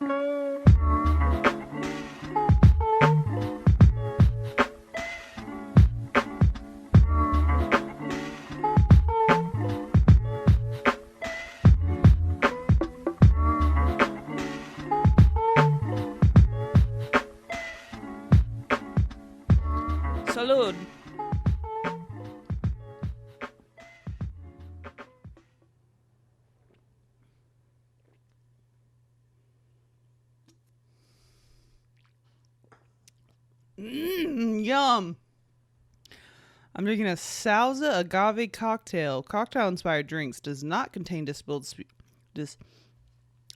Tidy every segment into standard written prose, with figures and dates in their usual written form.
Salud. Yum. I'm drinking a salsa agave cocktail. Cocktail-inspired drinks does not contain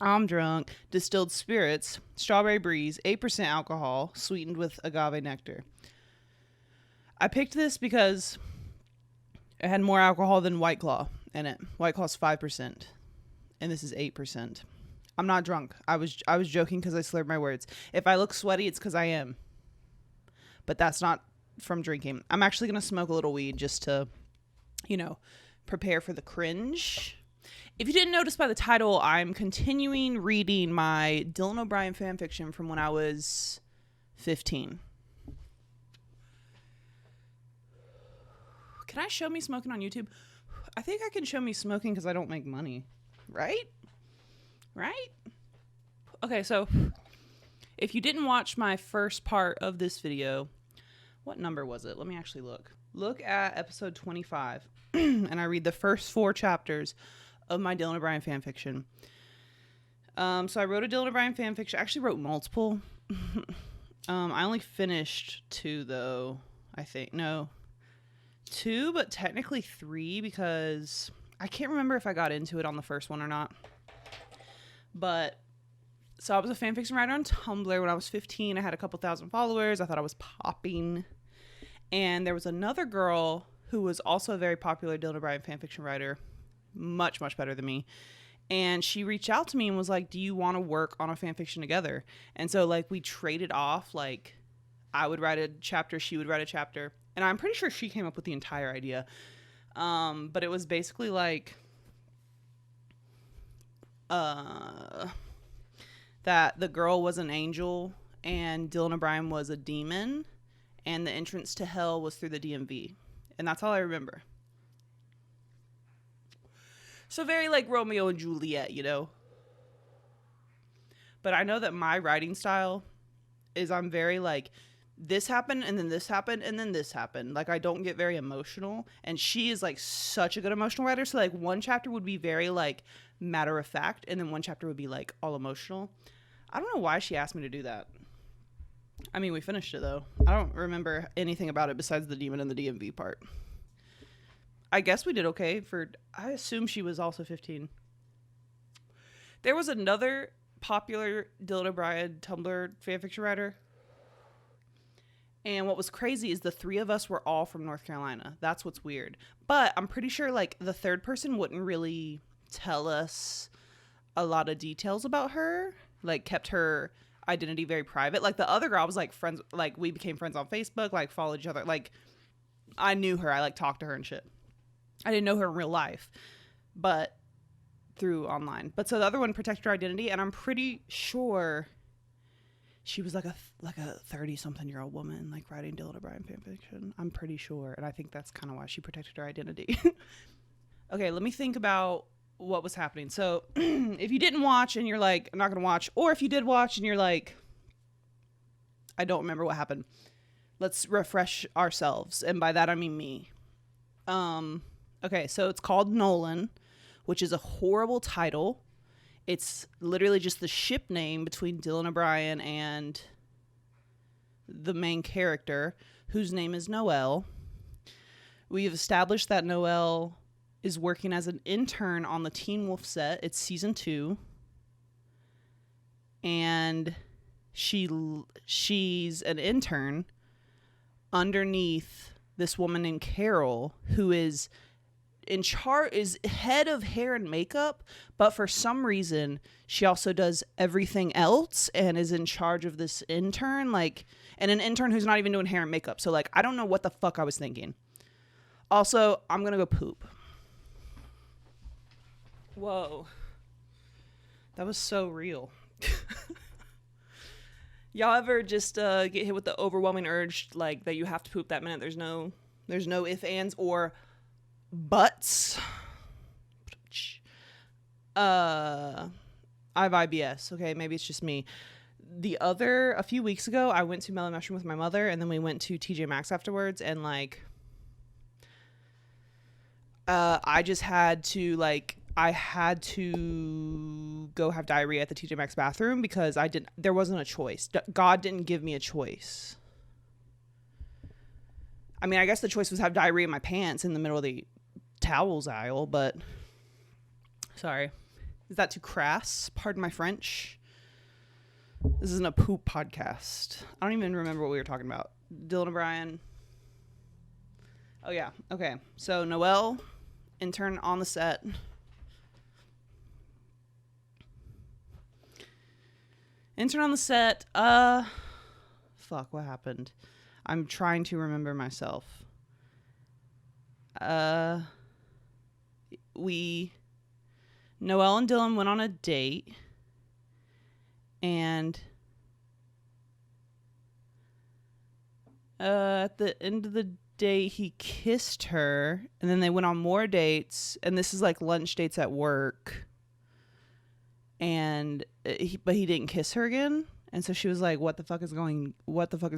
I'm drunk. Distilled spirits, strawberry breeze, 8% alcohol, sweetened with agave nectar. I picked this because it had more alcohol than White Claw in it. White Claw's 5%, and this is 8%. I'm not drunk. I was joking because I slurred my words. If I look sweaty, it's because I am. But that's not from drinking. I'm actually going to smoke a little weed just to, prepare for the cringe. If you didn't notice by the title, I'm continuing reading my Dylan O'Brien fanfiction from when I was 15. Can I show me smoking on YouTube? I think I can show me smoking because I don't make money. Right? Okay, so if you didn't watch my first part of this video, what number was it? Let me actually look. Look at episode 25, and I read the first 4 chapters of my Dylan O'Brien fanfiction. So I wrote a Dylan O'Brien fanfiction. I actually wrote multiple. I only finished 2, though, I think. No. 2, but technically 3 because I can't remember if I got into it on the first one or not. But so I was a fanfiction writer on Tumblr when I was 15. I had a couple thousand followers. I thought I was popping. And there was another girl who was also a very popular Dylan O'Brien fanfiction writer, much, much better than me. And she reached out to me and was like, do you want to work on a fanfiction together? And so we traded off, I would write a chapter, she would write a chapter. And I'm pretty sure she came up with the entire idea. But it was basically that the girl was an angel and Dylan O'Brien was a demon and the entrance to hell was through the DMV. And that's all I remember. So very Romeo and Juliet, But I know that my writing style is I'm very this happened and then this happened and then this happened. I don't get very emotional, and she is such a good emotional writer. So one chapter would be very matter of fact, and then one chapter would be all emotional. I don't know why she asked me to do that. I mean, we finished it though. I don't remember anything about it besides the demon and the DMV part. I guess we did okay I assume she was also 15. There was another popular Dylan O'Brien Tumblr fanfiction writer. And what was crazy is the 3 of us were all from North Carolina. That's what's weird. But I'm pretty sure the third person wouldn't really tell us a lot of details about her. Kept her identity very private. The other girl, I was friends. We became friends on Facebook. Followed each other. I knew her. I talked to her and shit. I didn't know her in real life, but through online. But so the other one protected her identity, and I'm pretty sure she was a 30-something-year-old woman writing Dylan O'Brien fanfiction. I'm pretty sure, and I think that's kind of why she protected her identity. Okay, let me think about what was happening. So if you didn't watch and you're I'm not gonna watch, or if you did watch and you're I don't remember what happened, let's refresh ourselves, and by that I mean me. Okay, so it's called Nolan, which is a horrible title. It's literally just the ship name between Dylan O'Brien and the main character, whose name is Noelle. We've established that Noelle is working as an intern on the Teen Wolf set. It's season 2. And she's an intern underneath this woman named Carol, who is is head of hair and makeup, but for some reason she also does everything else and is in charge of this intern, and an intern who's not even doing hair and makeup. So I don't know what the fuck I was thinking. Also, I'm gonna go poop. Whoa, that was so real. Y'all ever just get hit with the overwhelming urge, like, that you have to poop that minute? There's no if, ands, or buts. I have IBS. Okay, maybe it's just me. A few weeks ago, I went to Mellow Mushroom with my mother, and then we went to TJ Maxx afterwards, and like, I had to go have diarrhea at the TJ Maxx bathroom because there wasn't a choice. God didn't give me a choice. I mean, I guess the choice was have diarrhea in my pants in the middle of the towels aisle, but sorry. Is that too crass? Pardon my French. This isn't a poop podcast. I don't even remember what we were talking about. Dylan O'Brien. Oh, yeah. Okay. So, Noelle, intern on the set. Intern on the set. Fuck, what happened? I'm trying to remember myself. Noelle and Dylan went on a date. And at the end of the day, he kissed her. And then they went on more dates. And this is like lunch dates at work. And but he didn't kiss her again. And so she was like, what the fuck is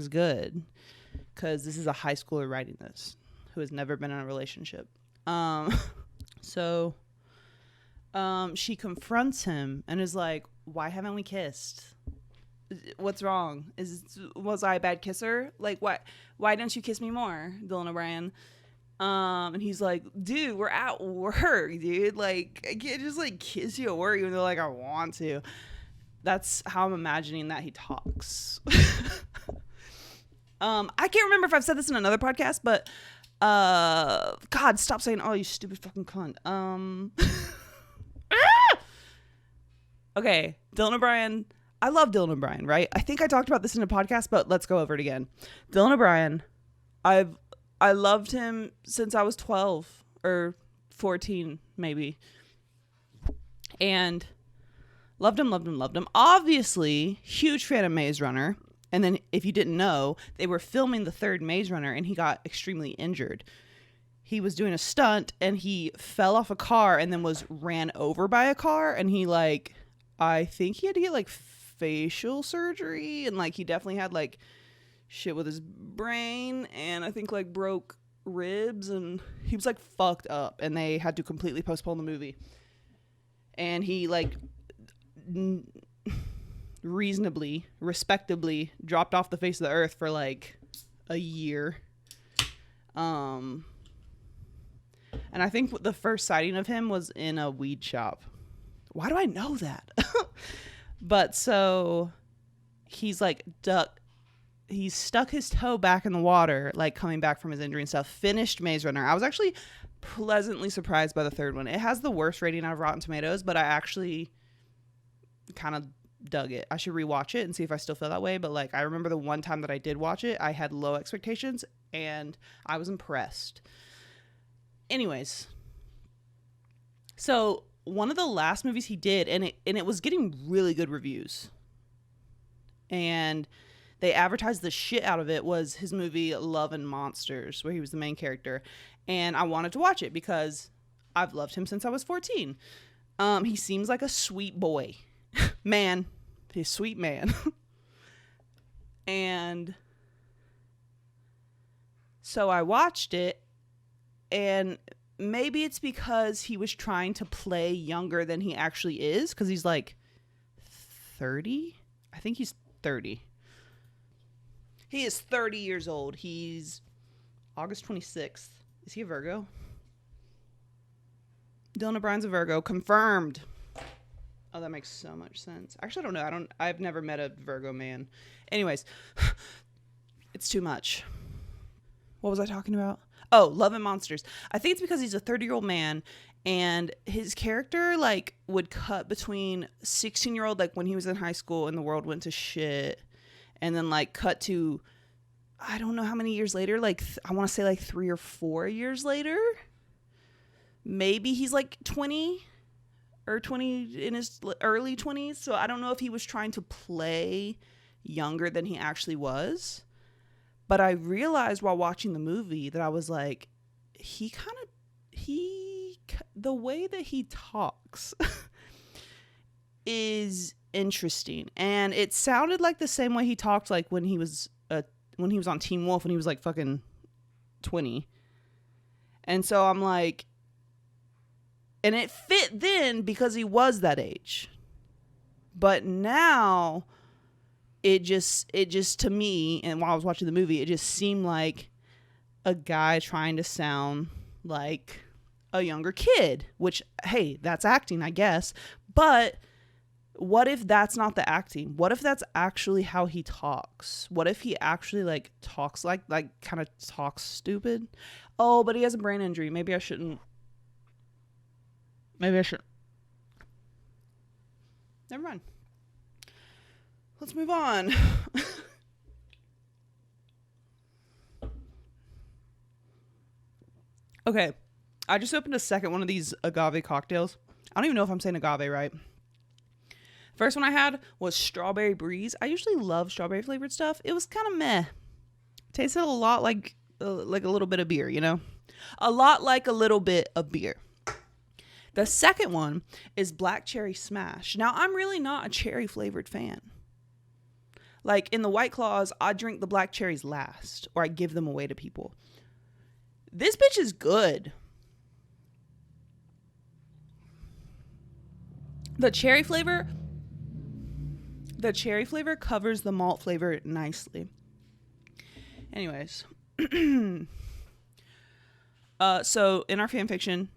good? Because this is a high schooler writing this who has never been in a relationship. So she confronts him and is like, why haven't we kissed? What's wrong? Was I a bad kisser? Like, why didn't you kiss me more, Dylan O'Brien? And he's like, dude, we're at work, dude. Like, I can't just like kiss you at work even though like I want to. That's how I'm imagining that he talks. I can't remember if I've said this in another podcast, but God, stop saying, oh, you stupid fucking cunt. Okay, Dylan O'Brien. I love Dylan O'Brien, right? I think I talked about this in a podcast, but let's go over it again. Dylan O'Brien, I loved him since I was 12 or 14, maybe. And loved him. Obviously, huge fan of Maze Runner. And then if you didn't know, they were filming the third Maze Runner and he got extremely injured. He was doing a stunt and he fell off a car and then was ran over by a car. And he like, I think he had to get like facial surgery. And like, he definitely had like shit with his brain. And I think like broke ribs and he was like fucked up. And they had to completely postpone the movie. And he like respectably dropped off the face of the earth for like a year. And I think the first sighting of him was in a weed shop. Why do I know that? But so he's like he's stuck his toe back in the water, like coming back from his injury and stuff. Finished Maze Runner. I was actually pleasantly surprised by the third one. It has the worst rating out of Rotten Tomatoes, but I actually kind of dug it. I should rewatch it and see if I still feel that way. But like, I remember the one time that I did watch it, I had low expectations and I was impressed. Anyways, so one of the last movies he did, and it was getting really good reviews, and they advertised the shit out of it, was his movie Love and Monsters, where he was the main character. And I wanted to watch it because I've loved him since I was 14. He seems like a sweet boy. Man. He's a sweet man. And so I watched it, and maybe it's because he was trying to play younger than he actually is, because he's like 30. I think he's 30. He is 30 years old. He's August 26th. Is he a Virgo? Dylan O'Brien's a Virgo. Confirmed. Oh, that makes so much sense. Actually, I don't know. I've never met a Virgo man. Anyways, it's too much. What was I talking about? Oh, Love and Monsters. I think it's because he's a 30-year-old man, and his character like would cut between 16-year-old, like when he was in high school and the world went to shit, and then like cut to, I don't know how many years later, like I want to say like 3 or 4 years later. Maybe he's like 20 or 20 in his early 20s. So I don't know if he was trying to play younger than he actually was. But I realized while watching the movie that I was like, the way that he talks is interesting. And it sounded like the same way he talked like when he was on Teen Wolf, when he was like fucking 20. And so I'm like, and it fit then because he was that age. But now it just to me, and while I was watching the movie, it just seemed like a guy trying to sound like a younger kid, which, hey, that's acting, I guess. But what if that's not the acting? What if that's actually how he talks? What if he actually like talks like kind of talks stupid? Oh, but he has a brain injury. Maybe I shouldn't. Never mind. Let's move on. Okay. I just opened a second one of these agave cocktails. I don't even know if I'm saying agave right. First one I had was Strawberry Breeze. I usually love strawberry flavored stuff. It was kind of meh. Tasted a lot like a little bit of beer, you know? A lot like a little bit of beer. The second one is Black Cherry Smash. Now, I'm really not a cherry flavored fan. Like in the White Claws, I drink the black cherries last, or I give them away to people. This bitch is good. The cherry flavor covers the malt flavor nicely. Anyways. So in our fanfiction,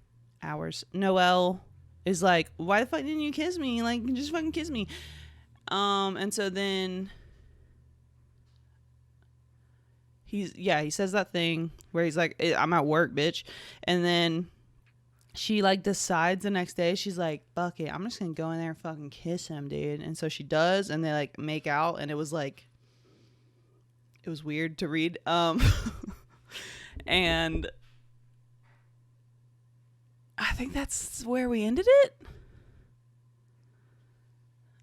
Noelle is like, why the fuck didn't you kiss me? Like, just fucking kiss me. And so then he says that thing where he's like, I'm at work, bitch. And then she like decides the next day, she's like, fuck it, I'm just gonna go in there and fucking kiss him, dude. And so she does, and they like make out, and it was weird to read. And I think that's where we ended it.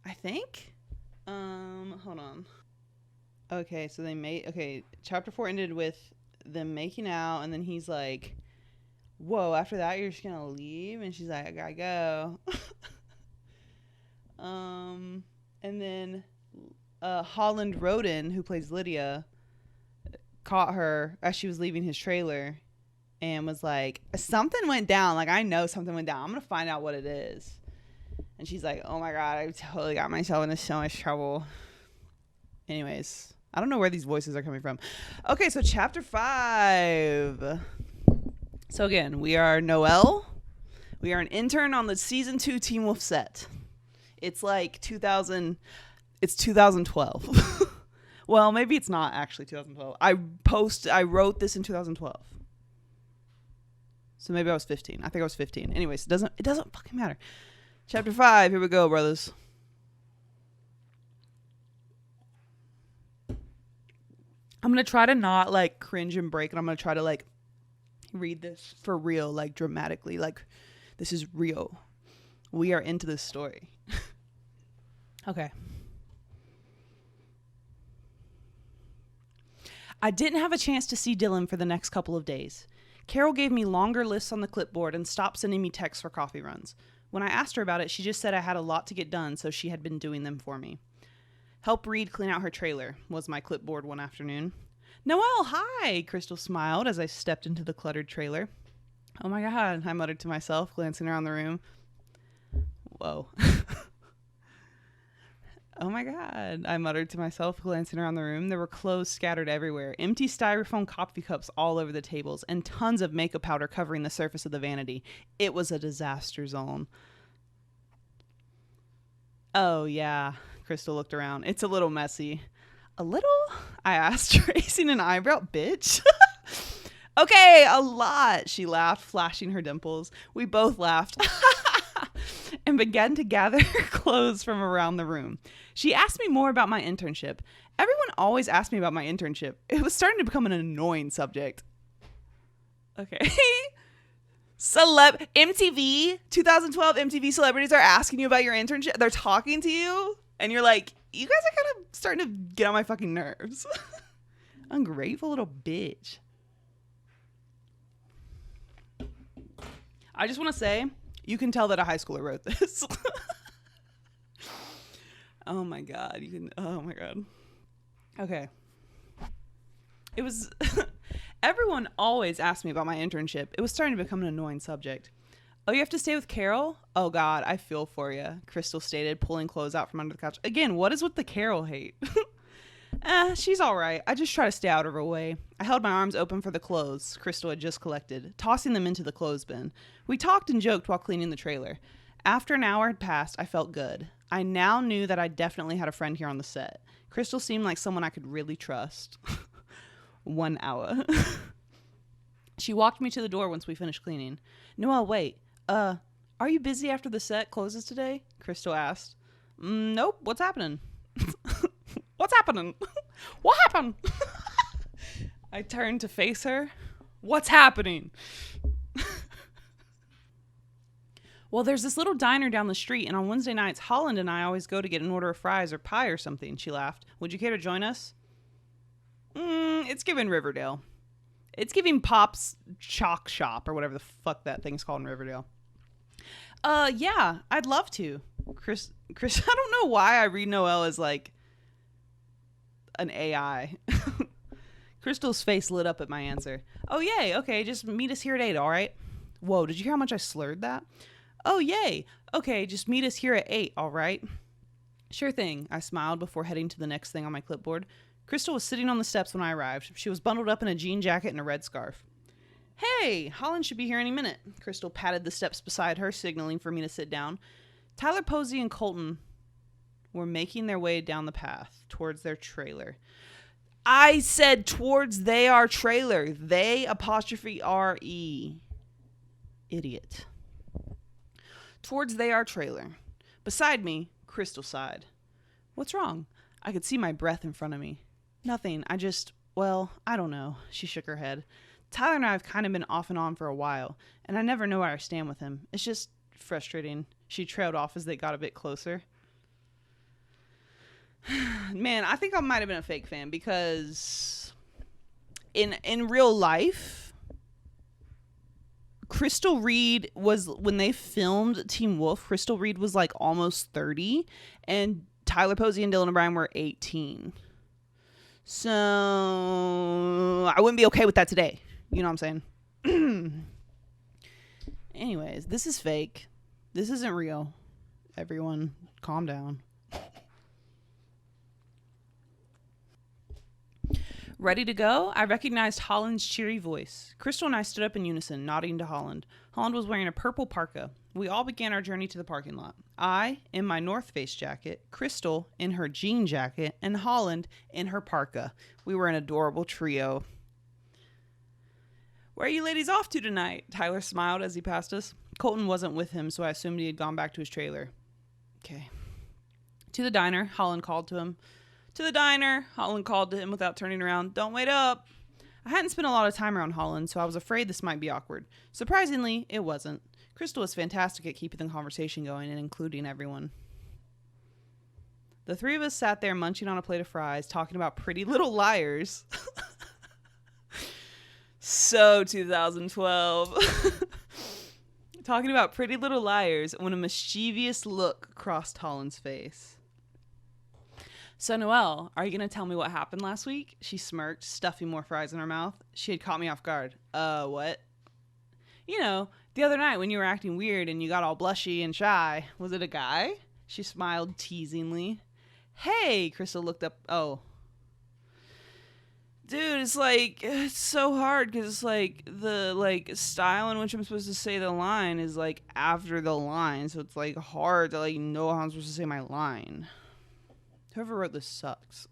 I think. Hold on. Okay, so chapter 4 ended with them making out, and then he's like, whoa, after that you're just gonna leave? And she's like, I gotta go. And then Holland Roden, who plays Lydia, caught her as she was leaving his trailer and was like, something went down. Like, I know something went down. I'm gonna find out what it is. And she's like, oh my god, I totally got myself into so much trouble. Anyways, I don't know where these voices are coming from. Okay, so chapter 5. So again, we are Noelle. We are an intern on the season 2 Teen Wolf set. It's like 2012. Well, maybe it's not actually 2012. I wrote this in 2012. So maybe I was 15. I think I was 15. Anyways, it doesn't fucking matter. Chapter 5, here we go, brothers. I'm going to try to not like cringe and break, and I'm going to try to like read this for real, like dramatically, like this is real. We are into this story. Okay. I didn't have a chance to see Dylan for the next couple of days. Carol gave me longer lists on the clipboard and stopped sending me texts for coffee runs. When I asked her about it, she just said I had a lot to get done, so she had been doing them for me. Help Reed clean out her trailer was my clipboard one afternoon. Noelle, hi! Crystal smiled as I stepped into the cluttered trailer. Oh my god, I muttered to myself, glancing around the room. Whoa. Oh my god, I muttered to myself, glancing around the room. There were clothes scattered everywhere, empty styrofoam coffee cups all over the tables, and tons of makeup powder covering the surface of the vanity. It was a disaster zone. Oh yeah, Crystal looked around. It's a little messy. A little? I asked, raising an eyebrow. Bitch. Okay, a lot, she laughed, flashing her dimples. We both laughed and began to gather clothes from around the room. She asked me more about my internship. Everyone always asked me about my internship. It was starting to become an annoying subject. Okay. MTV, 2012 MTV celebrities are asking you about your internship. They're talking to you, and you're like, You guys are kind of starting to get on my fucking nerves. Ungrateful little bitch. I just want to say, you can tell that a high schooler wrote this. Oh my God. Oh my God. Okay. It was, everyone always asked me about my internship. It was starting to become an annoying subject. Oh, you have to stay with Carol? Oh God, I feel for you, Crystal stated, pulling clothes out from under the couch. Again, what is with the Carol hate? She's all right. I just try to stay out of her way. I held my arms open for the clothes Crystal had just collected, tossing them into the clothes bin. We talked and joked while cleaning the trailer. After an hour had passed, I felt good. I now knew that I definitely had a friend here on the set. Crystal seemed like someone I could really trust. 1 hour. She walked me to the door once we finished cleaning. Noelle, wait. Are you busy after the set closes today? Crystal asked. Nope. What's happening? What's happening? What happened? I turned to face her. What's happening? Well, there's this little diner down the street, and on Wednesday nights, Holland and I always go to get an order of fries or pie or something, she laughed. Would you care to join us? It's giving Riverdale. It's giving Pop's Chalk Shop or whatever the fuck that thing's called in Riverdale. Yeah, I'd love to. Chris, I don't know why I read Noelle as like an AI. Crystal's face lit up at my answer. Oh, yay. Okay, just meet us here at 8, all right? Whoa, did you hear how much I slurred that? Oh, yay. Okay, just meet us here at 8, all right? Sure thing, I smiled before heading to the next thing on my clipboard. Crystal was sitting on the steps when I arrived. She was bundled up in a jean jacket and a red scarf. Hey, Holland should be here any minute. Crystal patted the steps beside her, signaling for me to sit down. Tyler Posey and Colton were making their way down the path towards their trailer. I said towards their trailer. They apostrophe R-E. Idiot. Towards their trailer. Beside me, Crystal sighed. What's wrong? I could see my breath in front of me. Nothing. I don't know. She shook her head. Tyler and I have kind of been off and on for a while, and I never know where I stand with him. It's just frustrating. She trailed off as they got a bit closer. Man, I think I might have been a fake fan because in real life, Crystal Reed was, when they filmed Teen Wolf, Crystal Reed was like almost 30, and Tyler Posey and Dylan O'Brien were 18. So I wouldn't be okay with that today. You know what I'm saying? Anyways, this is fake. This isn't real. Everyone, calm down. Ready to go? I recognized Holland's cheery voice. Crystal and I stood up in unison, nodding to Holland. Holland was wearing a purple parka. We all began our journey to the parking lot. I in my North Face jacket, Crystal in her jean jacket, and Holland in her parka. We were an adorable trio. Where are you ladies off to tonight? Tyler smiled as he passed us. Colton wasn't with him, so I assumed he had gone back to his trailer. Okay. To the diner, Holland called to him. To the diner, Holland called to him without turning around. Don't wait up. I hadn't spent a lot of time around Holland, so I was afraid this might be awkward. Surprisingly, it wasn't. Crystal was fantastic at keeping the conversation going and including everyone. The three of us sat there munching on a plate of fries, talking about Pretty Little Liars. So 2012. Talking about Pretty Little Liars when a mischievous look crossed Holland's face. So, Noelle, are you going to tell me what happened last week? She smirked, stuffing more fries in her mouth. She had caught me off guard. What? You know, the other night when you were acting weird and you got all blushy and shy. Was it a guy? She smiled teasingly. Hey, Crystal looked up. Oh. Dude, it's so hard because the style in which I'm supposed to say the line is after the line. So it's hard to know how I'm supposed to say my line. Whoever wrote this sucks.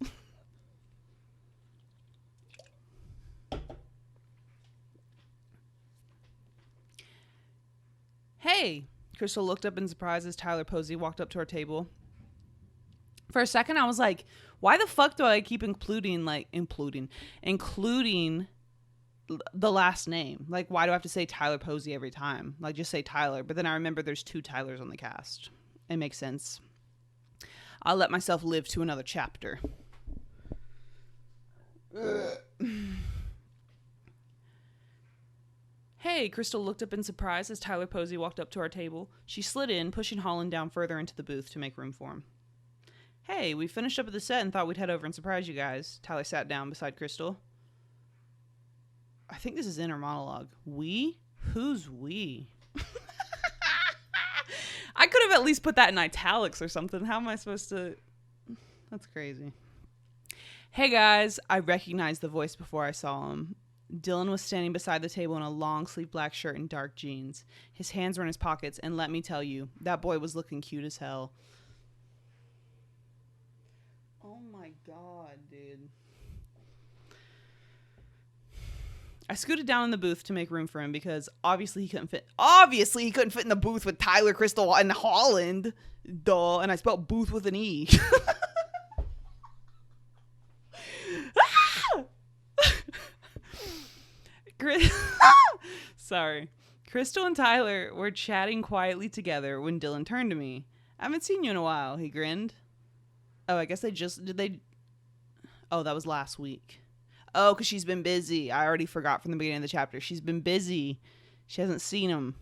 Hey, Crystal looked up in surprise as Tyler Posey walked up to our table. For a second, I was like, why the fuck do I keep including the last name? Why do I have to say Tyler Posey every time? Just say Tyler. But then I remember there's 2 Tylers on the cast. It makes sense. I'll let myself live to another chapter. Hey, Crystal looked up in surprise as Tyler Posey walked up to our table. She slid in, pushing Holland down further into the booth to make room for him. Hey, we finished up at the set and thought we'd head over and surprise you guys. Tyler sat down beside Crystal. I think this is inner monologue. We? Who's we? I could have at least put that in italics or something. How am I supposed to... That's crazy. Hey guys, I recognized the voice before I saw him. Dylan was standing beside the table in a long-sleeved black shirt and dark jeans. His hands were in his pockets, and let me tell you, that boy was looking cute as hell. Oh my god, dude. I scooted down in the booth to make room for him because obviously he couldn't fit in the booth with Tyler, Crystal, and Holland. Duh. And I spelled booth with an E. Sorry. Crystal and Tyler were chatting quietly together when Dylan turned to me. I haven't seen you in a while, he grinned. Oh, I guess that was last week. Oh, because she's been busy. I already forgot from the beginning of the chapter. She's been busy. She hasn't seen him.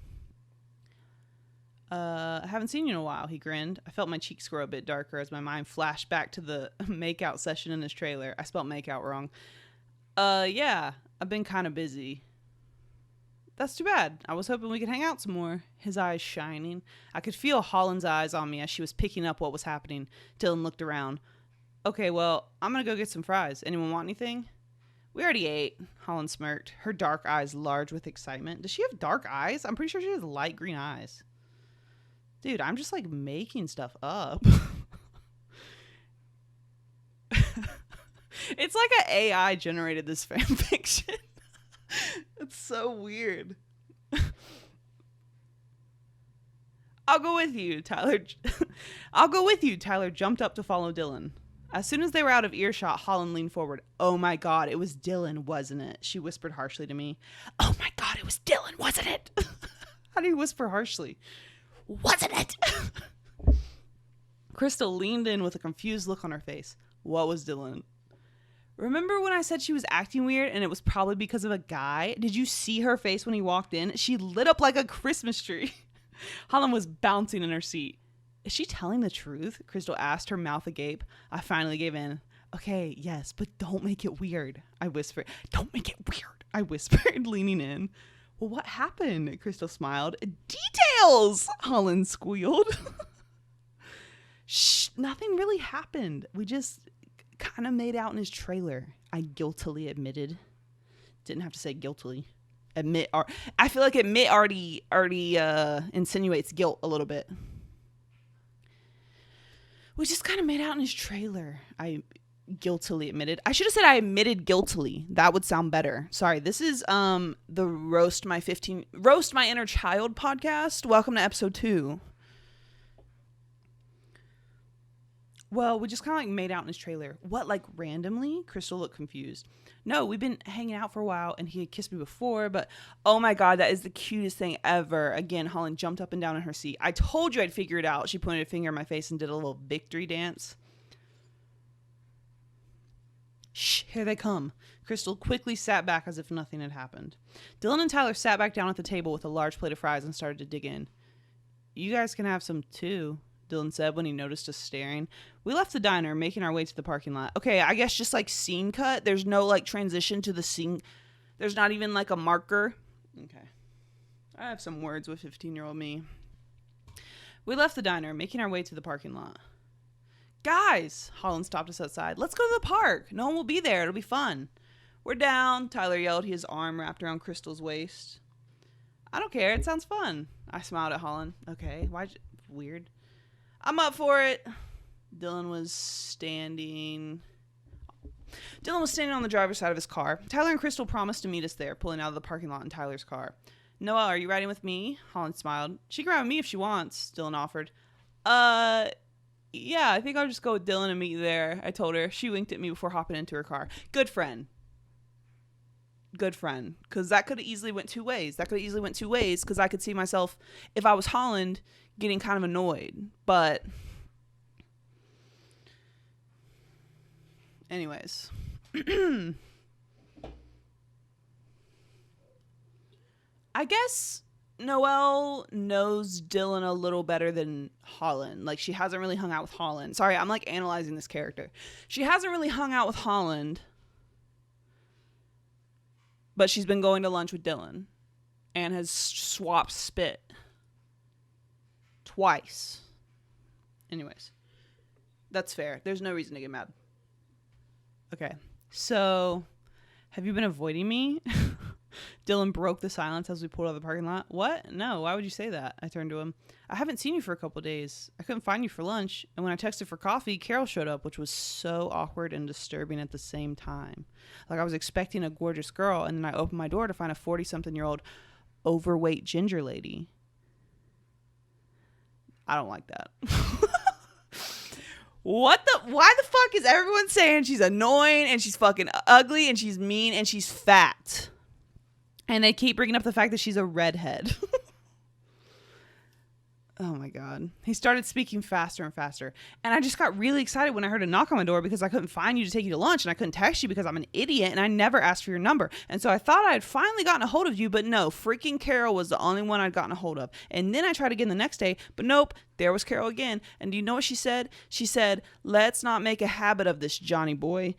I haven't seen you in a while, he grinned. I felt my cheeks grow a bit darker as my mind flashed back to the makeout session in his trailer. I spelled makeout wrong. Yeah, I've been kind of busy. That's too bad. I was hoping we could hang out some more. His eyes shining. I could feel Holland's eyes on me as she was picking up what was happening. Dylan looked around. Okay, well, I'm gonna go get some fries. Anyone want anything? We already ate. Holland smirked, her dark eyes large with excitement. Does she have dark eyes? I'm pretty sure she has light green eyes. Dude, I'm just like making stuff up. It's like an AI generated this fanfiction. It's so weird. I'll go with you, Tyler. Tyler jumped up to follow Dylan. As soon as they were out of earshot, Holland leaned forward. Oh my god, it was Dylan, wasn't it? She whispered harshly to me. Oh my god, it was Dylan, wasn't it? How do you whisper harshly? Wasn't it? Crystal leaned in with a confused look on her face. What was Dylan? Remember when I said she was acting weird and it was probably because of a guy? Did you see her face when he walked in? She lit up like a Christmas tree. Holland was bouncing in her seat. Is she telling the truth? Crystal asked, her mouth agape. I finally gave in. Okay, yes, but don't make it weird, I whispered. Don't make it weird, I whispered, leaning in. Well, what happened? Crystal smiled. Details, Holland squealed. Shh, nothing really happened. We just kind of made out in his trailer, I guiltily admitted. Didn't have to say guiltily. I feel like admit already insinuates guilt a little bit. We just kind of made out in his trailer, I guiltily admitted. I should have said I admitted guiltily. That would sound better. Sorry. This is the Roast My Inner Child podcast. Welcome to episode 2. Well, we just kind of like made out in his trailer. What, like randomly? Crystal looked confused. No, we've been hanging out for a while and he had kissed me before, but oh my god, that is the cutest thing ever. Again, Holland jumped up and down in her seat. I told you I'd figure it out. She pointed a finger in my face and did a little victory dance. Shh, here they come. Crystal quickly sat back as if nothing had happened. Dylan and Tyler sat back down at the table with a large plate of fries and started to dig in. You guys can have some too, Dylan said when he noticed us staring. We left the diner, making our way to the parking lot. Okay, I guess just like scene cut. There's no like transition to the scene. There's not even like a marker. Okay. I have some words with 15-year-old me. We left the diner, making our way to the parking lot. Guys, Holland stopped us outside. Let's go to the park. No one will be there. It'll be fun. We're down, Tyler yelled, his arm wrapped around Crystal's waist. I don't care. It sounds fun. I smiled at Holland. Okay, weird. I'm up for it. Dylan was standing on the driver's side of his car. Tyler and Crystal promised to meet us there, pulling out of the parking lot in Tyler's car. Noah, are you riding with me? Holland smiled. She can ride with me if she wants, Dylan offered. Yeah, I think I'll just go with Dylan and meet you there, I told her. She winked at me before hopping into her car. Good friend. Because that could have easily went two ways. Because I could see myself, if I was Holland, getting kind of annoyed. But Anyways. I guess Noelle knows Dylan a little better than Holland. Like, she hasn't really hung out with Holland. Sorry, I'm like analyzing this character. She hasn't really hung out with Holland, but she's been going to lunch with Dylan and has swapped spit twice. Anyways, that's fair. There's no reason to get mad. Okay, so have you been avoiding me? Dylan broke the silence as we pulled out of the parking lot. What? No, why would you say that? I turned to him. I haven't seen you for a couple days. I couldn't find you for lunch, and when I texted for coffee, Carol showed up, which was so awkward and disturbing at the same time. Like, I was expecting a gorgeous girl, and then I opened my door to find a 40-something-year-old overweight ginger lady. I don't like that. Why the fuck is everyone saying she's annoying and she's fucking ugly and she's mean and she's fat? And they keep bringing up the fact that she's a redhead. Oh my God. He started speaking faster and faster. And I just got really excited when I heard a knock on my door because I couldn't find you to take you to lunch and I couldn't text you because I'm an idiot and I never asked for your number. And so I thought I had finally gotten a hold of you, but no, freaking Carol was the only one I'd gotten a hold of. And then I tried again the next day, but nope, there was Carol again. And do you know what she said? She said, "Let's not make a habit of this, Johnny boy."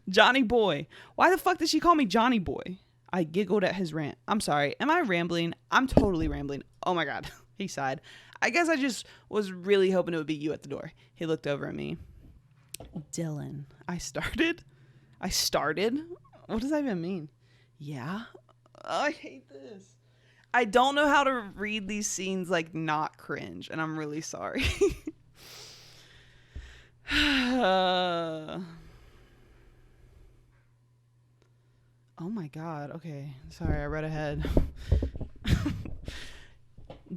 Johnny boy. Why the fuck did she call me Johnny boy? I giggled at his rant. I'm sorry. Am I rambling? I'm totally rambling. Oh my God. He sighed. I guess I just was really hoping it would be you at the door. He looked over at me. Dylan. I started? What does that even mean? Yeah? Oh, I hate this. I don't know how to read these scenes like not cringe, and I'm really sorry. Oh my God. Okay. Sorry, I read ahead.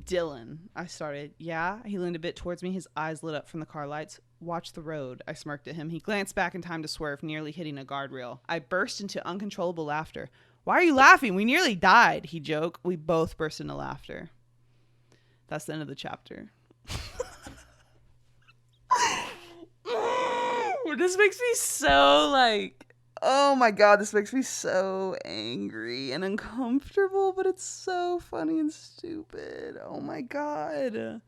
Dylan. I started. Yeah? He leaned a bit towards me. His eyes lit up from the car lights. Watch the road. I smirked at him. He glanced back in time to swerve, nearly hitting a guardrail. I burst into uncontrollable laughter. Why are you laughing? We nearly died, he joked. We both burst into laughter. That's the end of the chapter. This makes me so like... Oh my God, this makes me so angry and uncomfortable, but it's so funny and stupid. Oh my God.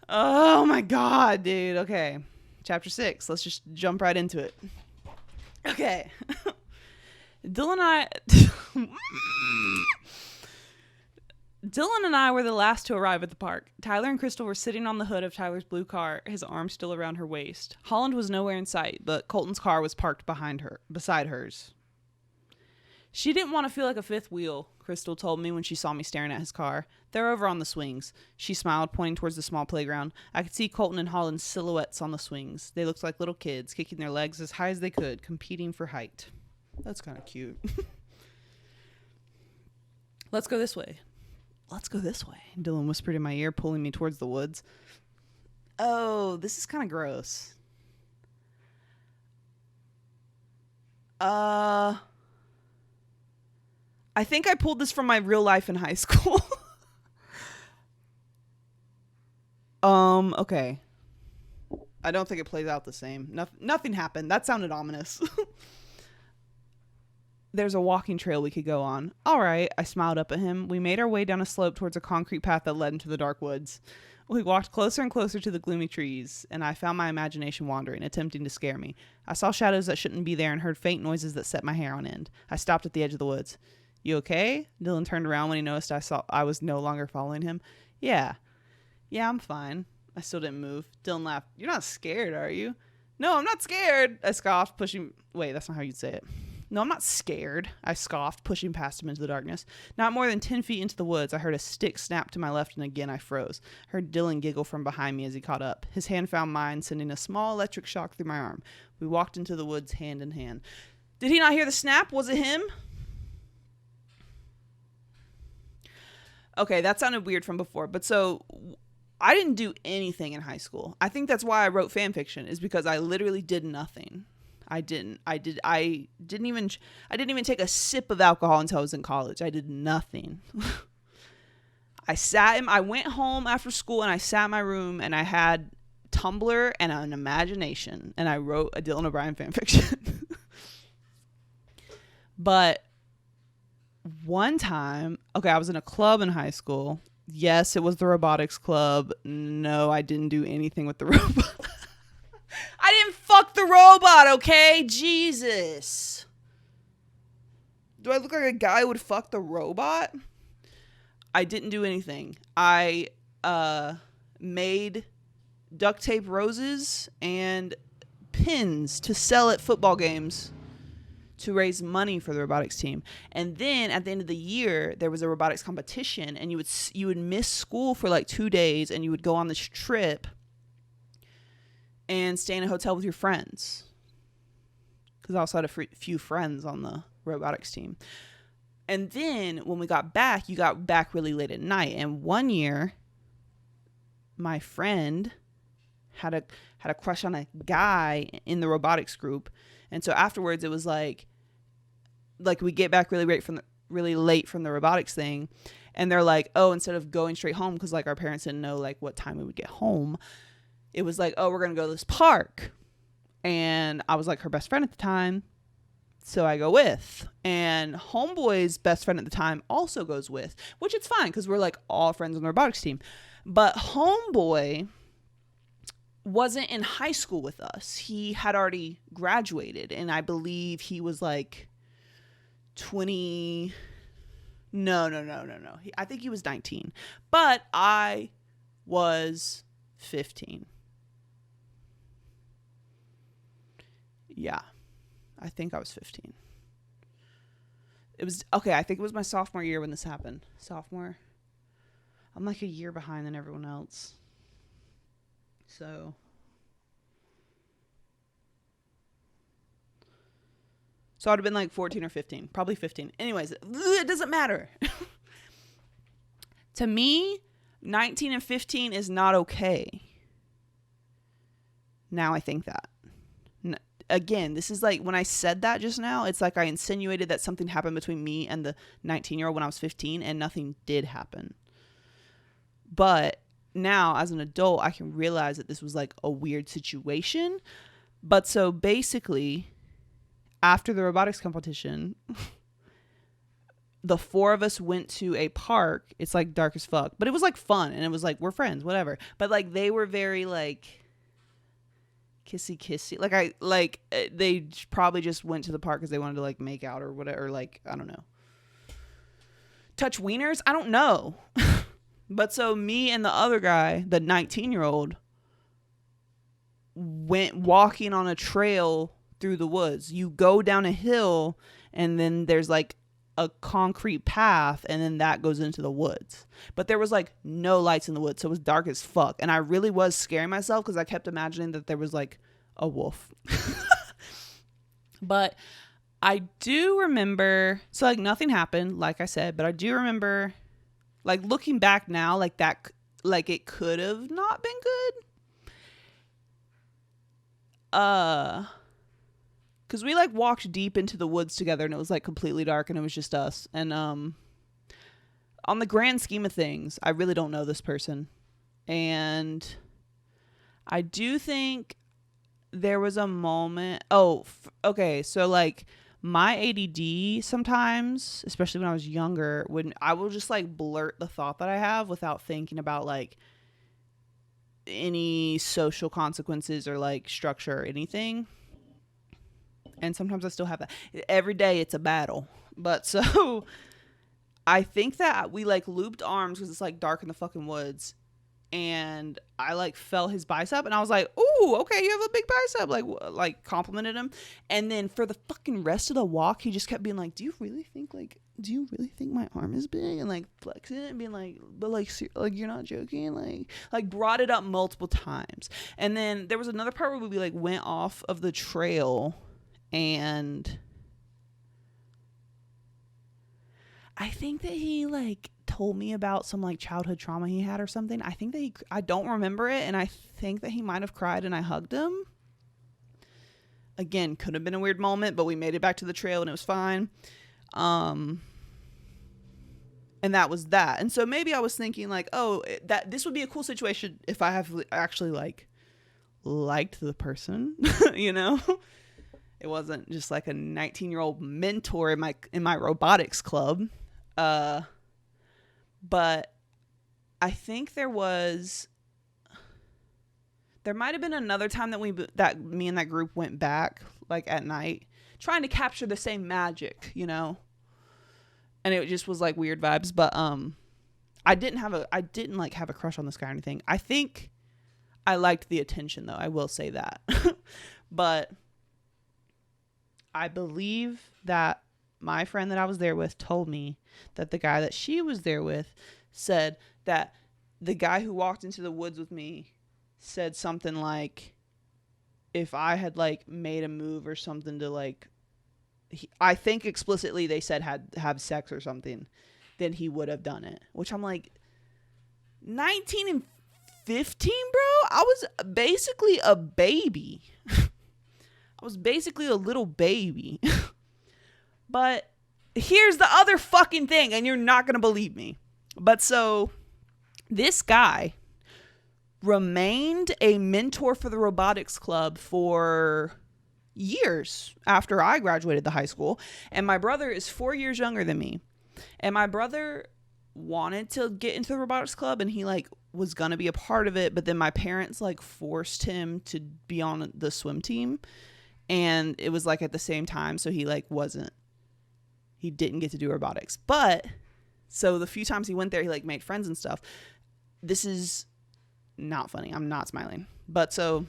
Oh my God, dude. Okay. Chapter 6. Let's just jump right into it. Okay. Dylan and I were the last to arrive at the park. Tyler and Crystal were sitting on the hood of Tyler's blue car, his arm still around her waist. Holland was nowhere in sight, but Colton's car was parked beside hers. She didn't want to feel like a fifth wheel, Crystal told me when she saw me staring at his car. They're over on the swings. She smiled, pointing towards the small playground. I could see Colton and Holland's silhouettes on the swings. They looked like little kids, kicking their legs as high as they could, competing for height. That's kind of cute. Let's go this way. Let's go this way, Dylan whispered in my ear, pulling me towards the woods. Oh, this is kind of gross. I think I pulled this from my real life in high school. Okay. I don't think it plays out the same. Nothing happened. That sounded ominous. There's a walking trail we could go on. All right, I smiled up at him. We made our way down a slope towards a concrete path that led into the dark woods. We walked closer and closer to the gloomy trees, and I found my imagination wandering, attempting to scare me. I saw shadows that shouldn't be there and heard faint noises that set my hair on end. I stopped at the edge of the woods. You okay? Dylan turned around when he noticed I was no longer following him. Yeah, I'm fine. I still didn't move. Dylan laughed. You're not scared, are you? No, I'm not scared, I scoffed, pushing... Wait, that's not how you'd say it. No, I'm not scared, I scoffed, pushing past him into the darkness. Not more than 10 feet into the woods, I heard a stick snap to my left, and again I froze. I heard Dylan giggle from behind me as he caught up. His hand found mine, sending a small electric shock through my arm. We walked into the woods hand in hand. Did he not hear the snap? Was it him? Okay, that sounded weird from before, but so... I didn't do anything in high school. I think that's why I wrote fan fiction, is because I literally did nothing. I didn't even take a sip of alcohol until I was in college. I did nothing. I went home after school and I sat in my room and I had Tumblr and an imagination, and I wrote a Dylan O'Brien fanfiction. But one time, okay, I was in a club in high school. Yes, it was the robotics club. No, I didn't do anything with the robot. I didn't fuck the robot, okay? Jesus. Do I look like a guy who would fuck the robot? I didn't do anything. I made duct tape roses and pins to sell at football games to raise money for the robotics team. And then at the end of the year, there was a robotics competition, and you would miss school for like 2 days, and you would go on this trip and stay in a hotel with your friends. Because I also had a few friends on the robotics team. And then when we got back, you got back really late at night. And one year, my friend had a crush on a guy in the robotics group. And so afterwards, it was like we get back really late from the robotics thing, and they're like, oh, instead of going straight home, because like our parents didn't know like what time we would get home, it was like, oh, we're gonna go to this park. And I was like her best friend at the time, so I go with, and homeboy's best friend at the time also goes with, which it's fine because we're like all friends on the robotics team. But homeboy wasn't in high school with us. He had already graduated, and I believe he was like 20. No. I think he was 19, but I was 15. Yeah, I think I was 15. It was okay. I think it was my sophomore year when this happened. Sophomore. I'm like a year behind than everyone else. So I'd have been like 14 or 15, probably 15. Anyways, it doesn't matter. To me, 19 and 15 is not okay. Now I think that. Again, this is like when I said that just now, it's like I insinuated that something happened between me and the 19-year-old when I was 15, and nothing did happen. But now as an adult, I can realize that this was like a weird situation. But so basically, after the robotics competition, the 4 of us went to a park. It's like dark as fuck, but it was like fun, and it was like, we're friends, whatever. But like they were very like kissy. Like they probably just went to the park because they wanted to like make out or whatever. Or like, I don't know. Touch wieners? I don't know. But so me and the other guy, the 19-year-old, went walking on a trail through the woods. You go down a hill, and then there's like a concrete path, and then that goes into the woods. But there was like no lights in the woods, so it was dark as fuck. And I really was scaring myself because I kept imagining that there was like a wolf. But I do remember, so like nothing happened, like I said, but I do remember like looking back now, like that, like it could have not been good. Because we like walked deep into the woods together, and it was like completely dark, and it was just us. And on the grand scheme of things, I really don't know this person. And I do think there was a moment. Okay. So like my ADD sometimes, especially when I was younger, when I will just like blurt the thought that I have without thinking about like any social consequences or like structure or anything. And sometimes I still have that. Every day it's a battle. But so I think that we like looped arms because it's like dark in the fucking woods. And I like felt his bicep, and I was like, ooh, okay, you have a big bicep. Like complimented him. And then for the fucking rest of the walk, he just kept being like, do you really think my arm is big? And like flexing it and being like, but like you're not joking. Like brought it up multiple times. And then there was another part where we like went off of the trail, and I think that he like told me about some like childhood trauma he had or something. I think that I don't remember it, and I think that he might have cried, and I hugged him. Again, could have been a weird moment, but we made it back to the trail and it was fine. And that was that. And so maybe I was thinking like, oh, that this would be a cool situation if I have actually like liked the person, you know? It wasn't just like a 19-year-old mentor in my robotics club. But I think there might have been another time that me and that group went back, like at night, trying to capture the same magic, you know? And it just was like weird vibes. But I didn't like have a crush on this guy or anything. I think I liked the attention, though. I will say that. But I believe that my friend that I was there with told me that the guy that she was there with said that the guy who walked into the woods with me said something like, if I had like made a move or something to like, I think explicitly they said have sex or something, then he would have done it. Which I'm like, 19 and 15, bro? I was basically a baby. I was basically a little baby. But here's the other fucking thing, and you're not going to believe me. But so this guy remained a mentor for the robotics club for years after I graduated the high school. And my brother is 4 years younger than me. And my brother wanted to get into the robotics club, and he like was going to be a part of it. But then my parents like forced him to be on the swim team. And it was like at the same time. So he didn't get to do robotics. But so the few times he went there, he like made friends and stuff. This is not funny. I'm not smiling. But so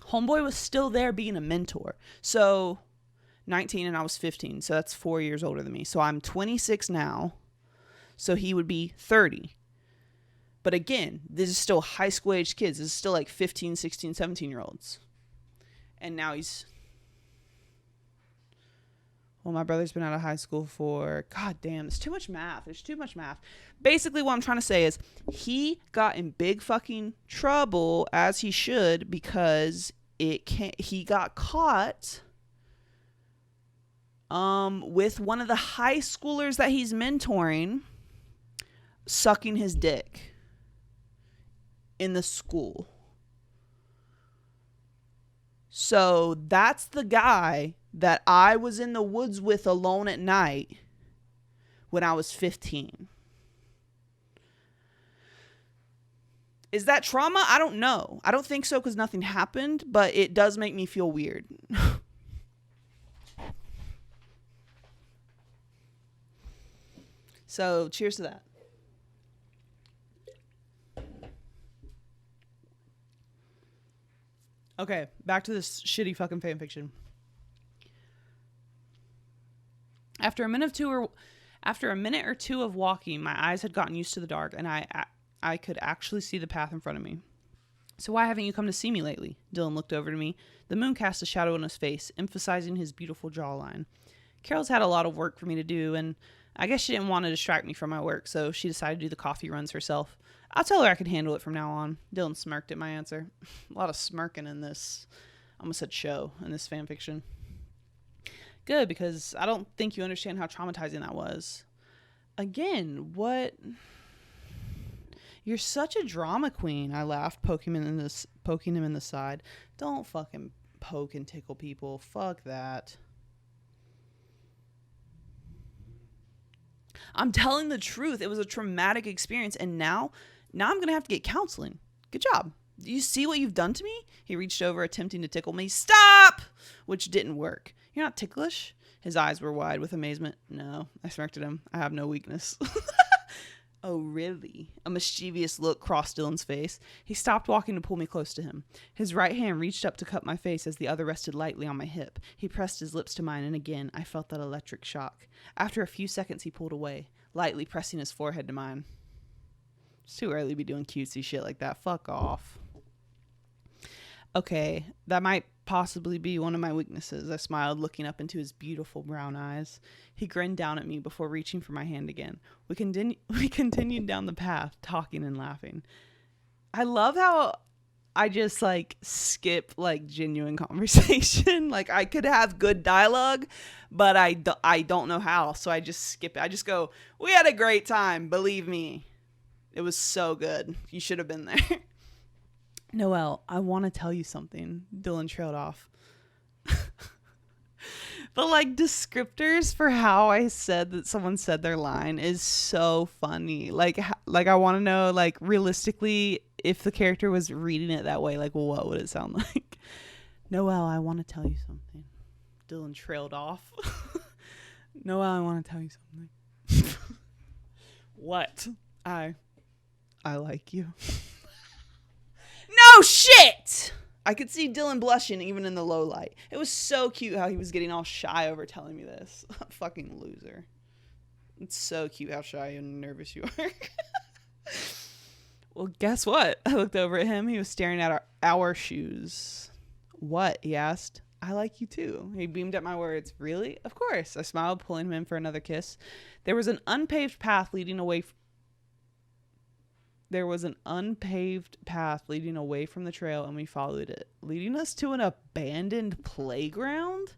homeboy was still there being a mentor. So 19 and I was 15. So that's 4 years older than me. So I'm 26 now. So he would be 30. But again, this is still high school age kids. This is still like 15, 16, 17 year olds. And now well, my brother's been out of high school for, god damn, it's too much math. There's too much math. Basically, what I'm trying to say is he got in big fucking trouble, as he should, because he got caught with one of the high schoolers that he's mentoring sucking his dick in the school. So that's the guy that I was in the woods with alone at night when I was 15. Is that trauma? I don't know. I don't think so, because nothing happened, but it does make me feel weird. So cheers to that. Okay, back to this shitty fucking fanfiction. After a minute or two of walking, my eyes had gotten used to the dark, and I could actually see the path in front of me. So why haven't you come to see me lately? Dylan looked over to me. The moon cast a shadow on his face, emphasizing his beautiful jawline. Carol's had a lot of work for me to do, and I guess she didn't want to distract me from my work, so she decided to do the coffee runs herself. I'll tell her I could handle it from now on. Dylan smirked at my answer. A lot of smirking in this, I almost said show, in this fanfiction. Good, because I don't think you understand how traumatizing that was. Again, what? You're such a drama queen, I laughed, poking him in the side. Don't fucking poke and tickle people. Fuck that. I'm telling the truth. It was a traumatic experience, and now I'm going to have to get counseling. Good job. Do you see what you've done to me? He reached over, attempting to tickle me. Stop! Which didn't work. You're not ticklish? His eyes were wide with amazement. No, I smirked at him. I have no weakness. Oh, really? A mischievous look crossed Dylan's face. He stopped walking to pull me close to him. His right hand reached up to cup my face as the other rested lightly on my hip. He pressed his lips to mine, and again, I felt that electric shock. After a few seconds, he pulled away, lightly pressing his forehead to mine. It's too early to be doing cutesy shit like that. Fuck off. Okay, that might possibly be one of my weaknesses. I smiled, looking up into his beautiful brown eyes. He grinned down at me before reaching for my hand again. We continued down the path, talking and laughing. I love how I just like skip like genuine conversation. Like I could have good dialogue, but I don't know how, so I just skip it. I just go, we had a great time, believe me. It was so good. You should have been there. Noelle, I want to tell you something. Dylan trailed off. The like descriptors for how I said that someone said their line is so funny. Like I want to know, like, realistically, if the character was reading it that way, like, what would it sound like? Noelle, I want to tell you something. Dylan trailed off. Noelle, I want to tell you something. What? I like you. No shit! I could see Dylan blushing even in the low light. It was so cute how he was getting all shy over telling me this. Fucking loser. It's so cute how shy and nervous you are. Well, guess what? I looked over at him. He was staring at our shoes. What? He asked. I like you too. He beamed at my words. Really? Of course. I smiled, pulling him in for another kiss. There was an unpaved path leading away from the trail, and we followed it, leading us to an abandoned playground.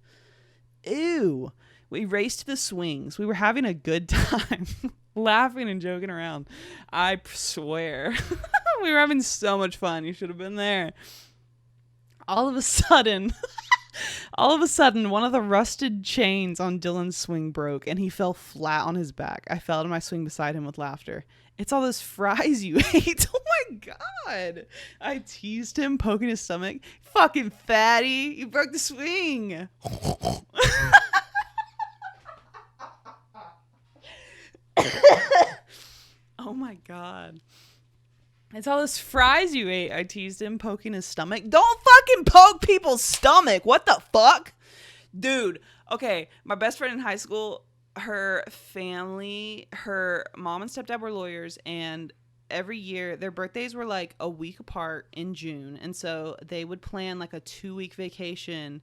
Ew. We raced to the swings. We were having a good time, laughing and joking around. I swear. We were having so much fun. You should have been there. All of a sudden, one of the rusted chains on Dylan's swing broke, and he fell flat on his back. I fell to my swing beside him with laughter. It's all those fries you ate. Oh my God. I teased him, poking his stomach. Fucking fatty. You broke the swing. Oh my God. It's all those fries you ate. I teased him, poking his stomach. Don't fucking poke people's stomach. What the fuck? Dude. Okay. My best friend in high school, her family, her mom and stepdad were lawyers, and every year their birthdays were like a week apart in June, and so they would plan like a 2-week vacation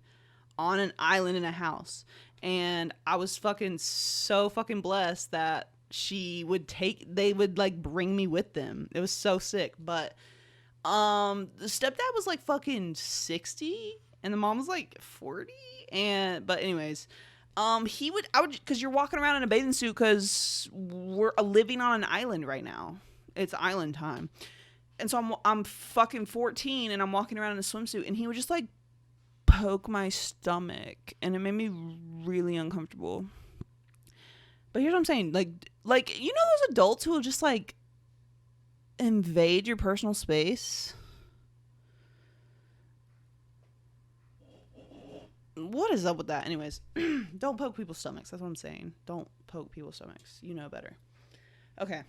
on an island in a house. And I was so fucking blessed that they would like bring me with them. It was so sick. But the stepdad was like fucking 60 and the mom was like 40, but anyways, because you're walking around in a bathing suit because we're living on an island right now. It's island time. And so I'm fucking 14 and I'm walking around in a swimsuit, and he would just like poke my stomach, and it made me really uncomfortable. But here's what I'm saying. Like, you know those adults who will just like invade your personal space? What is up with that? Anyways, don't poke people's stomachs. That's what I'm saying. Don't poke people's stomachs. You know better. Okay.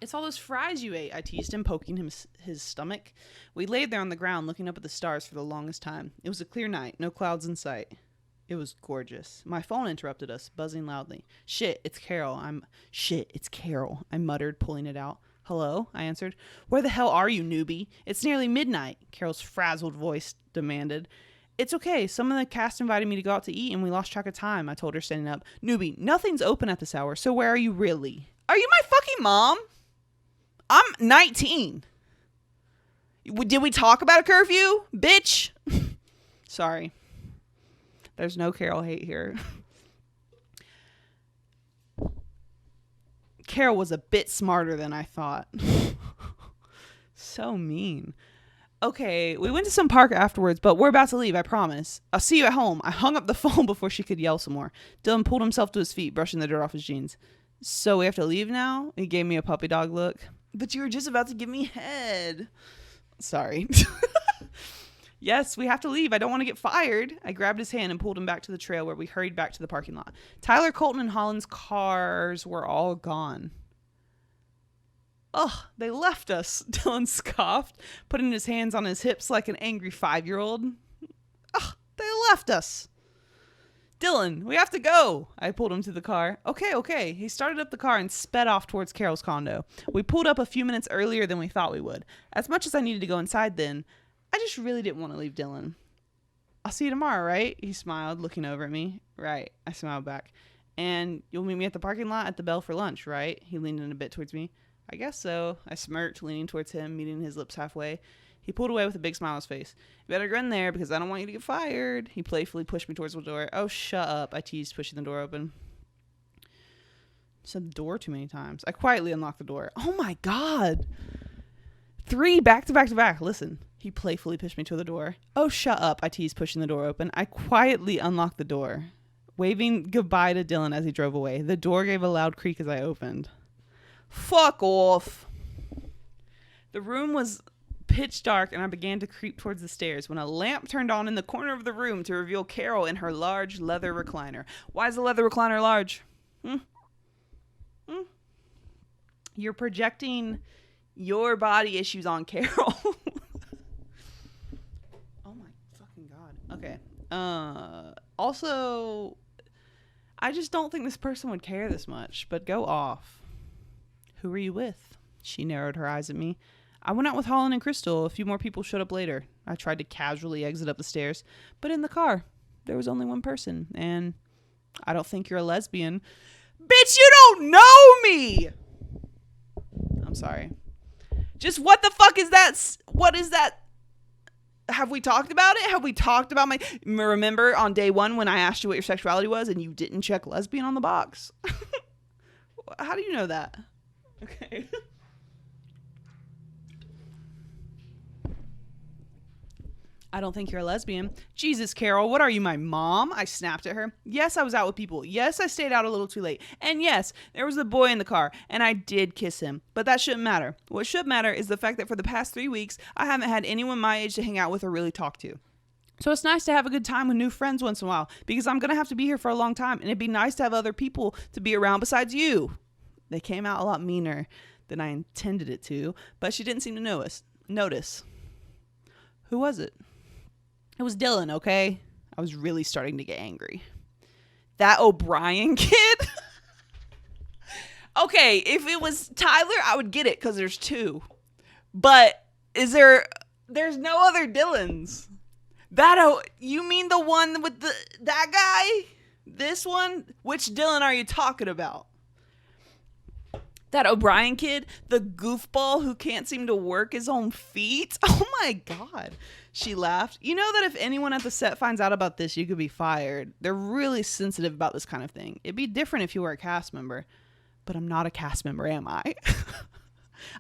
It's all those fries you ate. I teased him, poking his stomach. We laid there on the ground, looking up at the stars for the longest time. It was a clear night, no clouds in sight. It was gorgeous. My phone interrupted us, buzzing loudly. Shit, it's Carol. I muttered, pulling it out. Hello, I answered. Where the hell are you, newbie? It's nearly midnight, Carol's frazzled voice demanded. It's okay. Some of the cast invited me to go out to eat, and we lost track of time, I told her, standing up. Newbie, nothing's open at this hour, so where are you really? Are you my fucking mom? I'm 19. Did we talk about a curfew? Bitch. Sorry. There's no Carol hate here. Carol was a bit smarter than I thought. So mean. Okay, we went to some park afterwards, but we're about to leave, I promise. I'll see you at home. I hung up the phone before she could yell some more. Dylan pulled himself to his feet, brushing the dirt off his jeans. So we have to leave now? He gave me a puppy dog look. But you were just about to give me head. Sorry. Yes, we have to leave. I don't want to get fired. I grabbed his hand and pulled him back to the trail, where we hurried back to the parking lot. Tyler, Colton, and Holland's cars were all gone. Ugh, they left us, Dylan scoffed, putting his hands on his hips like an angry 5-year-old. Ugh, they left us. Dylan, we have to go. I pulled him to the car. Okay. He started up the car and sped off towards Carol's condo. We pulled up a few minutes earlier than we thought we would. As much as I needed to go inside then, I just really didn't want to leave Dylan. I'll see you tomorrow, right? He smiled, looking over at me. Right, I smiled back. And you'll meet me at the parking lot at the Bell for lunch, right? He leaned in a bit towards me. I guess so. I smirked, leaning towards him, meeting his lips halfway. He pulled away with a big smile on his face. You better go in there because I don't want you to get fired. He playfully pushed me towards the door. Oh, shut up, I teased, pushing the door open. Said the door too many times. I quietly unlocked the door. Oh my God. 3 back to back to back. Listen. He playfully pushed me to the door. Oh, shut up, I teased, pushing the door open. I quietly unlocked the door, waving goodbye to Dylan as he drove away. The door gave a loud creak as I opened. Fuck off. The room was pitch dark and I began to creep towards the stairs when a lamp turned on in the corner of the room to reveal Carol in her large leather recliner. Why is the leather recliner large? You're projecting your body issues on Carol. Oh my fucking god. Okay. Also, I just don't think this person would care this much, but go off. Who were you with? She narrowed her eyes at me. I went out with Holland and Crystal. A few more people showed up later. I tried to casually exit up the stairs, but in the car, there was only one person, and I don't think you're a lesbian. Bitch, you don't know me! I'm sorry. Just what the fuck is that? What is that? Have we talked about it? Have we talked about my... Remember on day 1 when I asked you what your sexuality was and you didn't check lesbian on the box? How do you know that? Okay. I don't think you're a lesbian. Jesus, Carol, what are you, my mom? I snapped at her. Yes, I was out with people. Yes, I stayed out a little too late. And yes, there was a boy in the car, and I did kiss him. But that shouldn't matter. What should matter is the fact that for the past 3 weeks, I haven't had anyone my age to hang out with or really talk to. So it's nice to have a good time with new friends once in a while, because I'm going to have to be here for a long time, and it'd be nice to have other people to be around besides you. They came out a lot meaner than I intended it to, but she didn't seem to notice. Who was it? It was Dylan, okay? I was really starting to get angry. That O'Brien kid? Okay, if it was Tyler, I would get it because there's 2. But there's no other Dylans. You mean the one with that guy? This one? Which Dylan are you talking about? That O'Brien kid? The goofball who can't seem to work his own feet? Oh my God. She laughed. You know that if anyone at the set finds out about this, you could be fired. They're really sensitive about this kind of thing. It'd be different if you were a cast member. But I'm not a cast member, am I?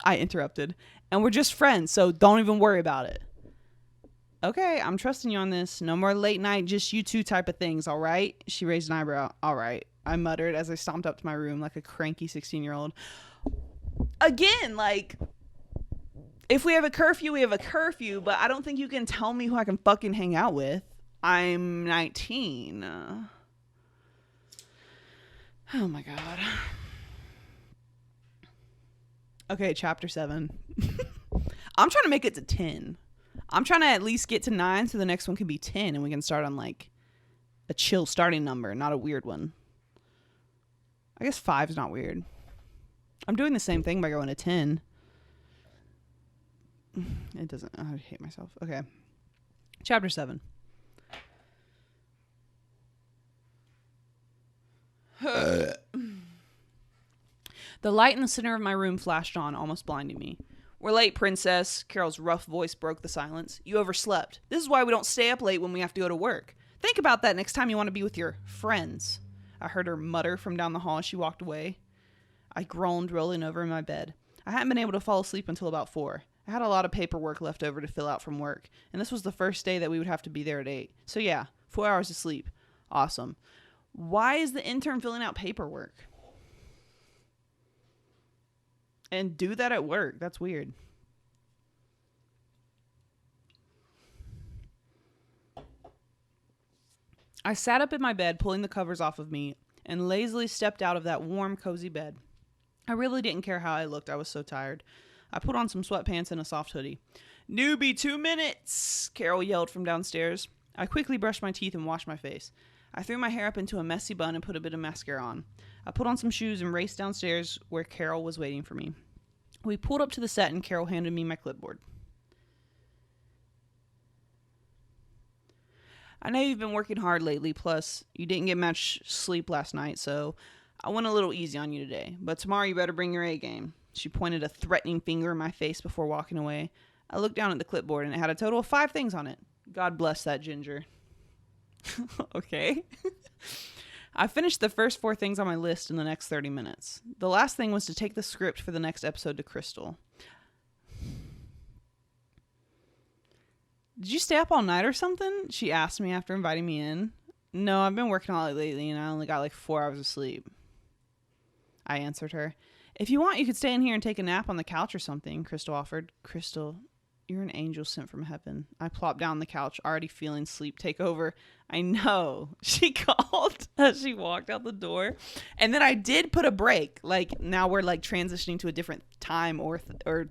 I interrupted. And we're just friends, so don't even worry about it. Okay, I'm trusting you on this. No more late night, just you two type of things, all right? She raised an eyebrow. All right, I muttered as I stomped up to my room like a cranky 16-year-old. Again, like... If we have a curfew, we have a curfew, but I don't think you can tell me who I can fucking hang out with. I'm 19. Oh my God. Okay, chapter 7. I'm trying to make it to 10. I'm trying to at least get to 9 so the next one can be 10 and we can start on like a chill starting number, not a weird one. I guess 5 is not weird. I'm doing the same thing by going to 10. It doesn't. I hate myself. Okay. Chapter 7. The light in the center of my room flashed on, almost blinding me. We're late, princess. Carol's rough voice broke the silence. You overslept. This is why we don't stay up late when we have to go to work. Think about that next time you want to be with your friends. I heard her mutter from down the hall as she walked away. I groaned, rolling over in my bed. I hadn't been able to fall asleep until about 4. I had a lot of paperwork left over to fill out from work, and this was the first day that we would have to be there at 8. So yeah, 4 hours of sleep. Awesome. Why is the intern filling out paperwork? And do that at work. That's weird. I sat up in my bed, pulling the covers off of me, and lazily stepped out of that warm, cozy bed. I really didn't care how I looked. I was so tired. I put on some sweatpants and a soft hoodie. Newbie, 2 minutes, Carol yelled from downstairs. I quickly brushed my teeth and washed my face. I threw my hair up into a messy bun and put a bit of mascara on. I put on some shoes and raced downstairs where Carol was waiting for me. We pulled up to the set and Carol handed me my clipboard. I know you've been working hard lately, plus you didn't get much sleep last night, so I went a little easy on you today. But tomorrow you better bring your A game. She pointed a threatening finger in my face before walking away. I looked down at the clipboard and it had a total of 5 things on it. God bless that ginger. Okay. I finished the first 4 things on my list in the next 30 minutes. The last thing was to take the script for the next episode to Crystal. Did you stay up all night or something? She asked me after inviting me in. No, I've been working all lately and I only got like 4 hours of sleep. I answered her. If you want, you could stay in here and take a nap on the couch or something, Crystal offered. Crystal, you're an angel sent from heaven. I plopped down on the couch, already feeling sleep take over. I know, she called as she walked out the door. And then I did put a break. Like, now we're like transitioning to a different time or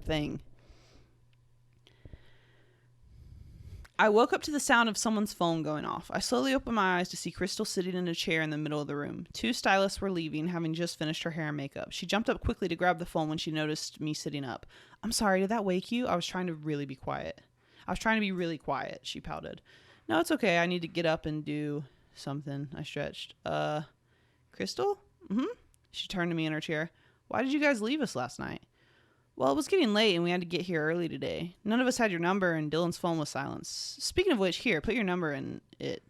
thing. I woke up to the sound of someone's phone going off. I slowly opened my eyes to see Crystal sitting in a chair in the middle of the room. 2 stylists were leaving, having just finished her hair and makeup. She jumped up quickly to grab the phone when she noticed me sitting up. I'm sorry, did that wake you? I was trying to be really quiet, she pouted. No, it's okay. I need to get up and do something. I stretched. Crystal? Mm-hmm. She turned to me in her chair. Why did you guys leave us last night? Well, it was getting late and we had to get here early today. None of us had your number and Dylan's phone was silenced. Speaking of which, here, put your number in it.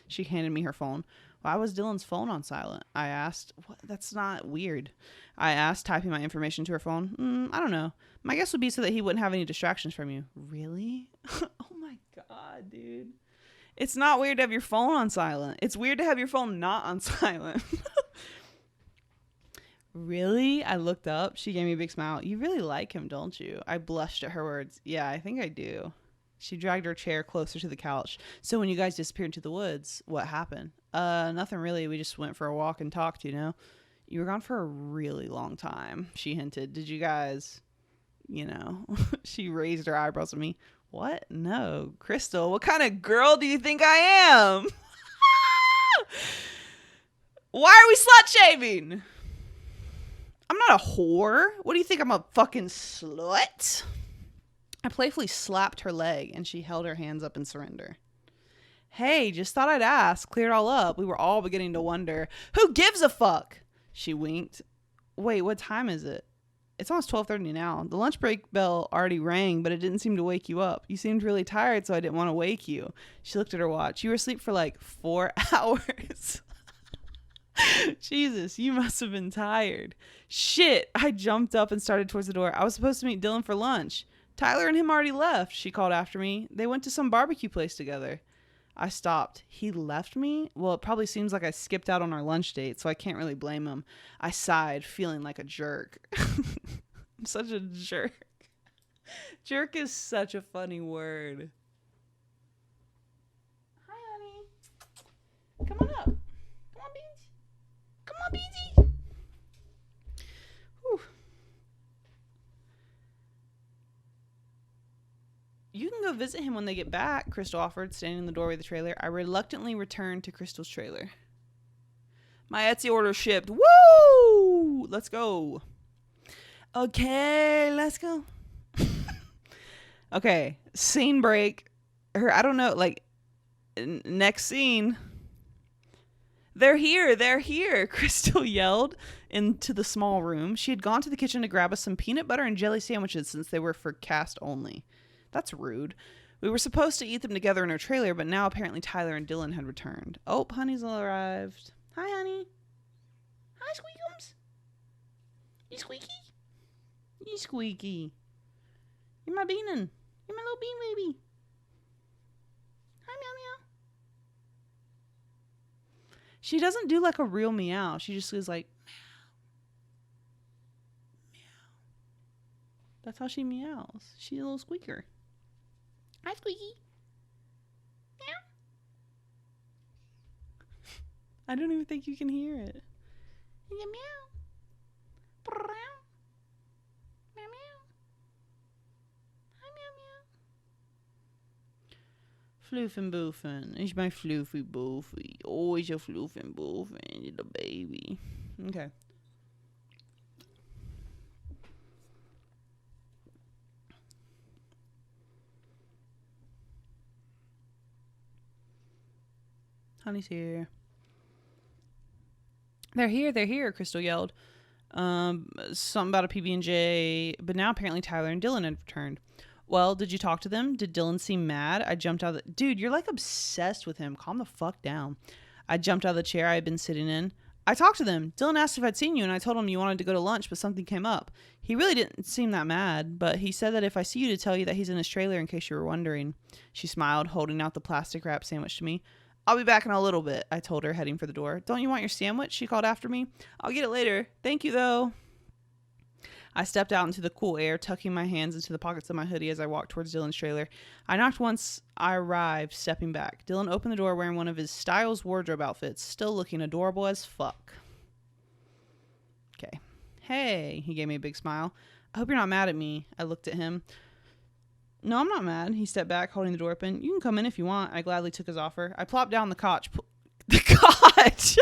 She handed me her phone. Why was Dylan's phone on silent? I asked. What? That's not weird. I asked, typing my information to her phone. I don't know. My guess would be so that he wouldn't have any distractions from you. Really? Oh my God, dude. It's not weird to have your phone on silent. It's weird to have your phone not on silent. Really? I looked up. She gave me a big smile. You really like him, don't you? I blushed at her words. Yeah, I think I do. She dragged her chair closer to the couch. So when you guys disappeared into the woods, what happened? Nothing really. We just went for a walk and talked, you know? You were gone for a really long time, she hinted. Did you guys, you know? She raised her eyebrows at me. What? No. Crystal, what kind of girl do you think I am? Why are we slut-shaming? I'm not a whore. What do you think? I'm a fucking slut? I playfully slapped her leg and she held her hands up in surrender. Hey, just thought I'd ask. Clear it all up. We were all beginning to wonder. Who gives a fuck? She winked. Wait, what time is it? It's almost 12:30 now. The lunch break bell already rang, but it didn't seem to wake you up. You seemed really tired, so I didn't want to wake you. She looked at her watch. You were asleep for like 4 hours. Jesus, you must have been tired. Shit, I jumped up and started towards the door. I was supposed to meet Dylan for lunch. Tyler and him already left, she called after me. They went to some barbecue place together. I stopped. He left me? Well, it probably seems like I skipped out on our lunch date, so I can't really blame him. I sighed, feeling like a jerk. I'm such a jerk. Jerk is such a funny word. Hi, honey. Come on up. Come on, Beans. Come on, Beansy. Whew. You can go visit him when they get back, Crystal offered, standing in the doorway of the trailer. I reluctantly returned to Crystal's trailer. My Etsy order shipped. Woo! Let's go. Okay, let's go. Okay, scene break. I don't know, like, next scene. They're here, Crystal yelled into the small room. She had gone to the kitchen to grab us some peanut butter and jelly sandwiches since they were for cast only. That's rude. We were supposed to eat them together in our trailer, but now apparently Tyler and Dylan had returned. Oh, honey's arrived. Hi, honey. Hi, Squeakums. You squeaky? You squeaky. You're my beanin'. You're my little bean baby. Hi, meow meow. She doesn't do like a real meow. She just goes like, meow. Meow. That's how she meows. She's a little squeaker. Hi, Squeaky. Meow. I don't even think you can hear it. Meow. Meow. Meow meow. Hi, meow meow. Floofin' boofin'. It's my floofy boofy. Always a floofin' boofin'. Little baby. Okay. Honey's here. They're here, Crystal yelled. Something about a PB&J, but now apparently Tyler and Dylan had returned. Well, did you talk to them? Did Dylan seem mad? I jumped out of the... Dude, you're like obsessed with him. Calm the fuck down. I jumped out of the chair I had been sitting in. I talked to them. Dylan asked if I'd seen you, and I told him you wanted to go to lunch, but something came up. He really didn't seem that mad, but he said that if I see you to tell you that he's in his trailer in case you were wondering. She smiled, holding out the plastic wrap sandwich to me. I'll be back in a little bit, I told her, heading for the door. Don't you want your sandwich? She called after me. I'll get it later. Thank you, though. I stepped out into the cool air, tucking my hands into the pockets of my hoodie as I walked towards Dylan's trailer. I knocked once I arrived, stepping back. Dylan opened the door wearing one of his Styles wardrobe outfits, still looking adorable as fuck. Okay. Hey, he gave me a big smile. I hope you're not mad at me. I looked at him. No, I'm not mad. He stepped back, holding the door open. You can come in if you want. I gladly took his offer. I plopped down on the couch. The couch!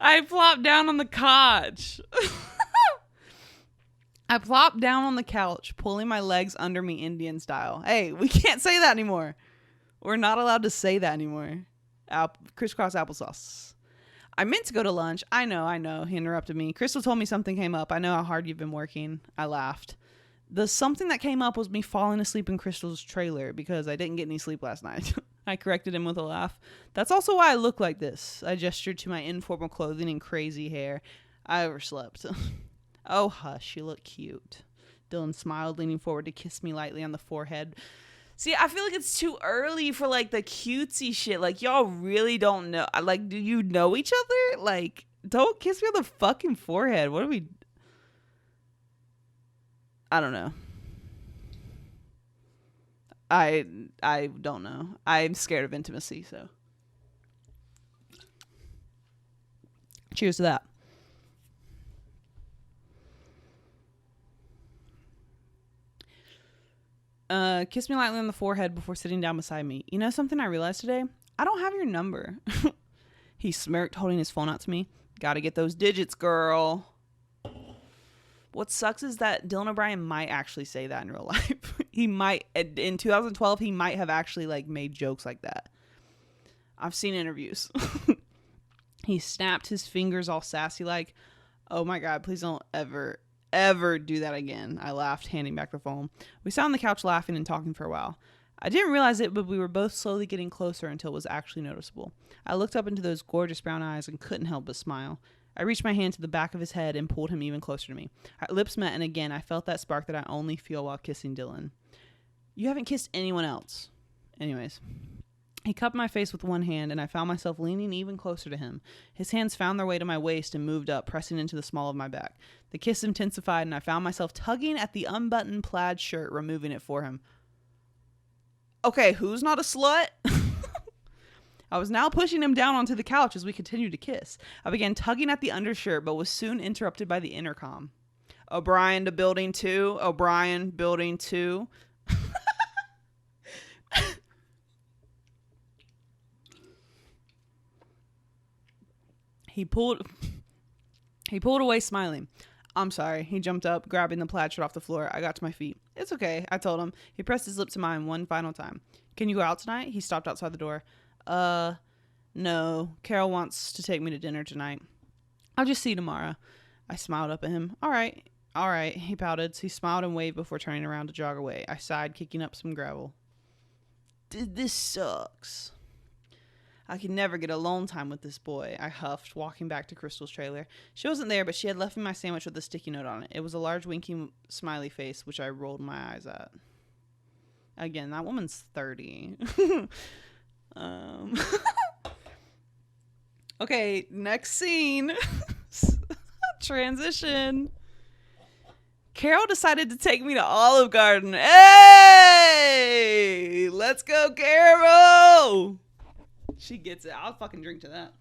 I plopped down on the couch. I plopped down on the couch, pulling my legs under me Indian style. Hey, we can't say that anymore. We're not allowed to say that anymore. Crisscross applesauce. I meant to go to lunch. I know. He interrupted me. Crystal told me something came up. I know how hard you've been working. I laughed. The something that came up was me falling asleep in Crystal's trailer because I didn't get any sleep last night. I corrected him with a laugh. That's also why I look like this. I gestured to my informal clothing and crazy hair. I overslept. Oh, hush, you look cute. Dylan smiled, leaning forward to kiss me lightly on the forehead. See, I feel like it's too early for, like, the cutesy shit. Like, y'all really don't know. Like, do you know each other? Like, don't kiss me on the fucking forehead. What are we... I don't know. I don't know. I'm scared of intimacy, so. Cheers to that. Kiss me lightly on the forehead before sitting down beside me. You know something I realized today? I don't have your number. He smirked, holding his phone out to me. Gotta get those digits, girl. What sucks is that Dylan O'Brien might actually say that in real life. He might, in 2012, he might have actually, like, made jokes like that. I've seen interviews. He snapped his fingers all sassy like, oh my God, please don't ever do that again. I laughed, handing back the phone. We sat on the couch laughing and talking for a while. I didn't realize it, but we were both slowly getting closer until it was actually noticeable. I looked up into those gorgeous brown eyes and couldn't help but smile. I reached my hand to the back of his head and pulled him even closer to me. Our lips met, and again, I felt that spark that I only feel while kissing Dylan. You haven't kissed anyone else. Anyways. He cupped my face with one hand, and I found myself leaning even closer to him. His hands found their way to my waist and moved up, pressing into the small of my back. The kiss intensified, and I found myself tugging at the unbuttoned plaid shirt, removing it for him. Okay, who's not a slut? I was now pushing him down onto the couch as we continued to kiss. I began tugging at the undershirt, but was soon interrupted by the intercom. O'Brien to building 2. O'Brien, building 2. He pulled away, smiling. I'm sorry. He jumped up, grabbing the plaid shirt off the floor. I got to my feet. It's okay, I told him. He pressed his lip to mine one final time. Can you go out tonight? He stopped outside the door. No. Carol wants to take me to dinner tonight. I'll just see you tomorrow. I smiled up at him. All right. He pouted. He smiled and waved before turning around to jog away. I sighed, kicking up some gravel. This sucks. I could never get alone time with this boy, I huffed, walking back to Crystal's trailer. She wasn't there, but she had left me my sandwich with a sticky note on it. It was a large winking smiley face, which I rolled my eyes at. Again, that woman's 30. Okay, next scene. Transition. Carol decided to take me to Olive Garden. Hey! Let's go, Carol! She gets it. I'll fucking drink to that.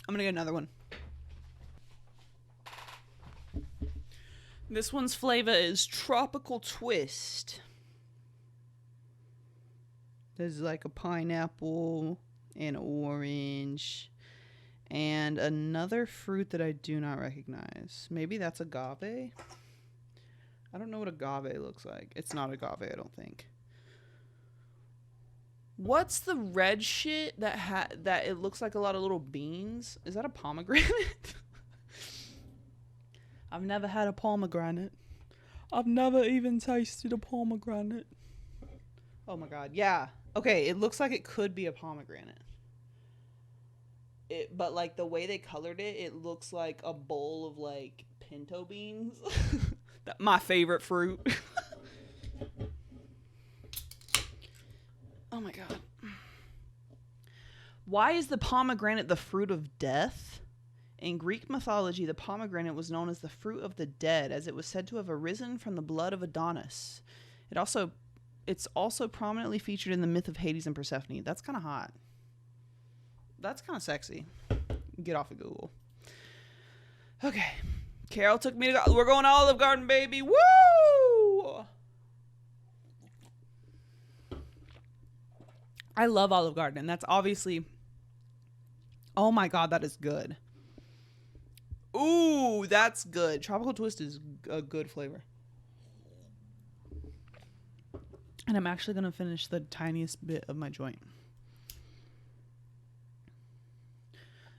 I'm gonna get another one. This one's flavor is Tropical Twist. There's like a pineapple and orange and another fruit that I do not recognize. Maybe that's agave? I don't know what agave looks like. It's not agave, I don't think. What's the red shit that it looks like a lot of little beans? Is that a pomegranate? I've never had a pomegranate. I've never even tasted a pomegranate. Oh my god, yeah. Okay, it looks like it could be a pomegranate. But like the way they colored it, it looks like a bowl of like pinto beans. My favorite fruit. Oh my god. Why is the pomegranate the fruit of death? In Greek mythology, the pomegranate was known as the fruit of the dead, as it was said to have arisen from the blood of Adonis. It's also prominently featured in the myth of Hades and Persephone. That's kind of hot. That's kind of sexy. Get off of Google. Okay. Carol took me to... We're going to Olive Garden, baby. Woo! I love Olive Garden, and that's obviously... Oh my god, that is good. Ooh, that's good. Tropical Twist is a good flavor. And I'm actually going to finish the tiniest bit of my joint.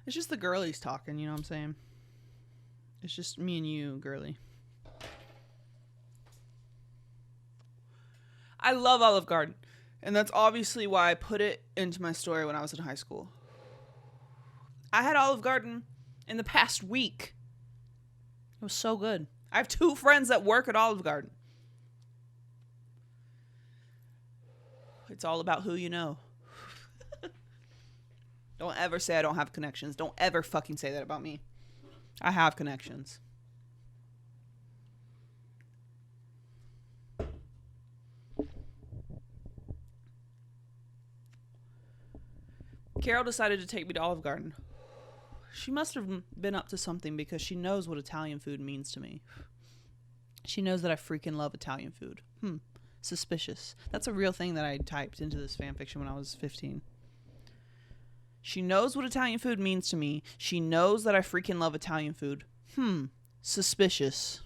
It's just the girlies talking, you know what I'm saying? It's just me and you, girly. I love Olive Garden. And that's obviously why I put it into my story when I was in high school. I had Olive Garden in the past week. It was so good. I have 2 friends that work at Olive Garden. It's all about who you know. Don't ever say I don't have connections. Don't ever fucking say that about me. I have connections. Carol decided to take me to Olive Garden. She must have been up to something because she knows what Italian food means to me. She knows that I freaking love Italian food. Suspicious. That's a real thing that I typed into this fanfiction when I was 15. She knows what Italian food means to me. She knows that I freaking love Italian food. Suspicious.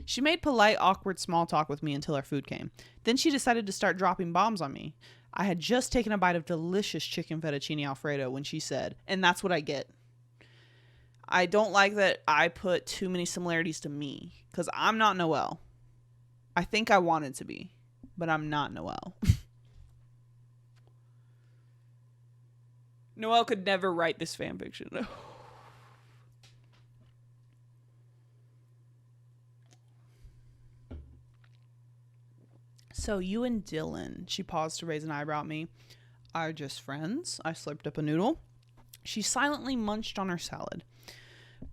She made polite, awkward small talk with me until our food came. Then she decided to start dropping bombs on me. I had just taken a bite of delicious chicken fettuccine alfredo when she said, and that's what I get. I don't like that I put too many similarities to me, because I'm not Noelle. I think I wanted to be, but I'm not Noelle. Noelle could never write this fanfiction. So you and Dylan, she paused to raise an eyebrow at me, are just friends? I slurped up a noodle. She silently munched on her salad.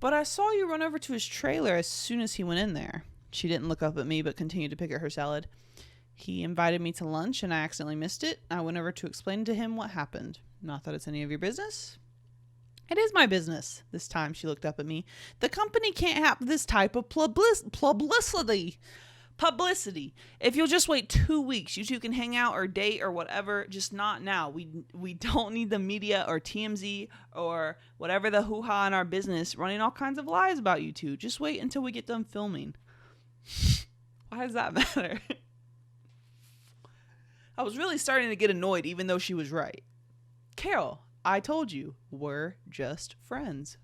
But I saw you run over to his trailer as soon as he went in there. She didn't look up at me, but continued to pick at her salad. He invited me to lunch, and I accidentally missed it. I went over to explain to him what happened. Not that it's any of your business. It is my business. This time she looked up at me. The company can't have this type of publicity. If you'll just wait 2 weeks, you two can hang out or date or whatever, just not now. We don't need the media or TMZ or whatever the hoo-ha in our business running all kinds of lies about you two. Just wait until we get done filming. Why does that matter? I was really starting to get annoyed even though she was right. Carol, I told you, we're just friends.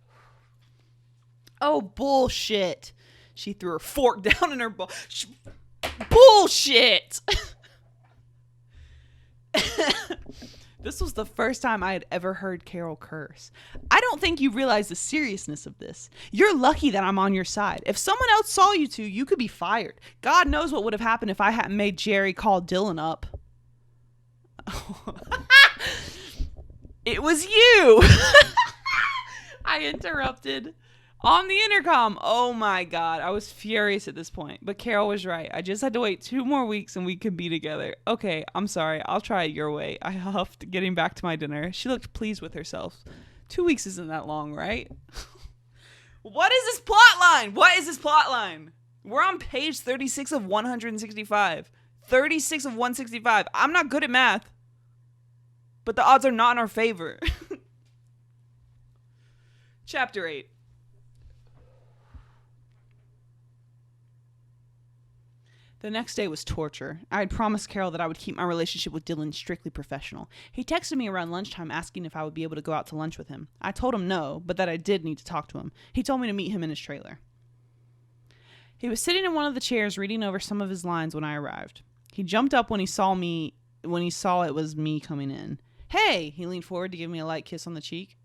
Oh, bullshit. She threw her fork down in her bowl. Bullshit! This was the first time I had ever heard Carol curse. I don't think you realize the seriousness of this. You're lucky that I'm on your side. If someone else saw you two, you could be fired. God knows what would have happened if I hadn't made Jerry call Dylan up. It was you! I interrupted. On the intercom. Oh my god. I was furious at this point. But Carol was right. I just had to wait 2 more weeks and we could be together. Okay, I'm sorry. I'll try it your way. I huffed, getting back to my dinner. She looked pleased with herself. 2 weeks isn't that long, right? What is this plot line? What is this plot line? We're on page 36 of 165. 36 of 165. I'm not good at math. But the odds are not in our favor. Chapter 8. The next day was torture. I had promised Carol that I would keep my relationship with Dylan strictly professional. He texted me around lunchtime asking if I would be able to go out to lunch with him. I told him no, but that I did need to talk to him. He told me to meet him in his trailer. He was sitting in one of the chairs reading over some of his lines when I arrived. He jumped up when he saw it was me coming in. Hey! He leaned forward to give me a light kiss on the cheek.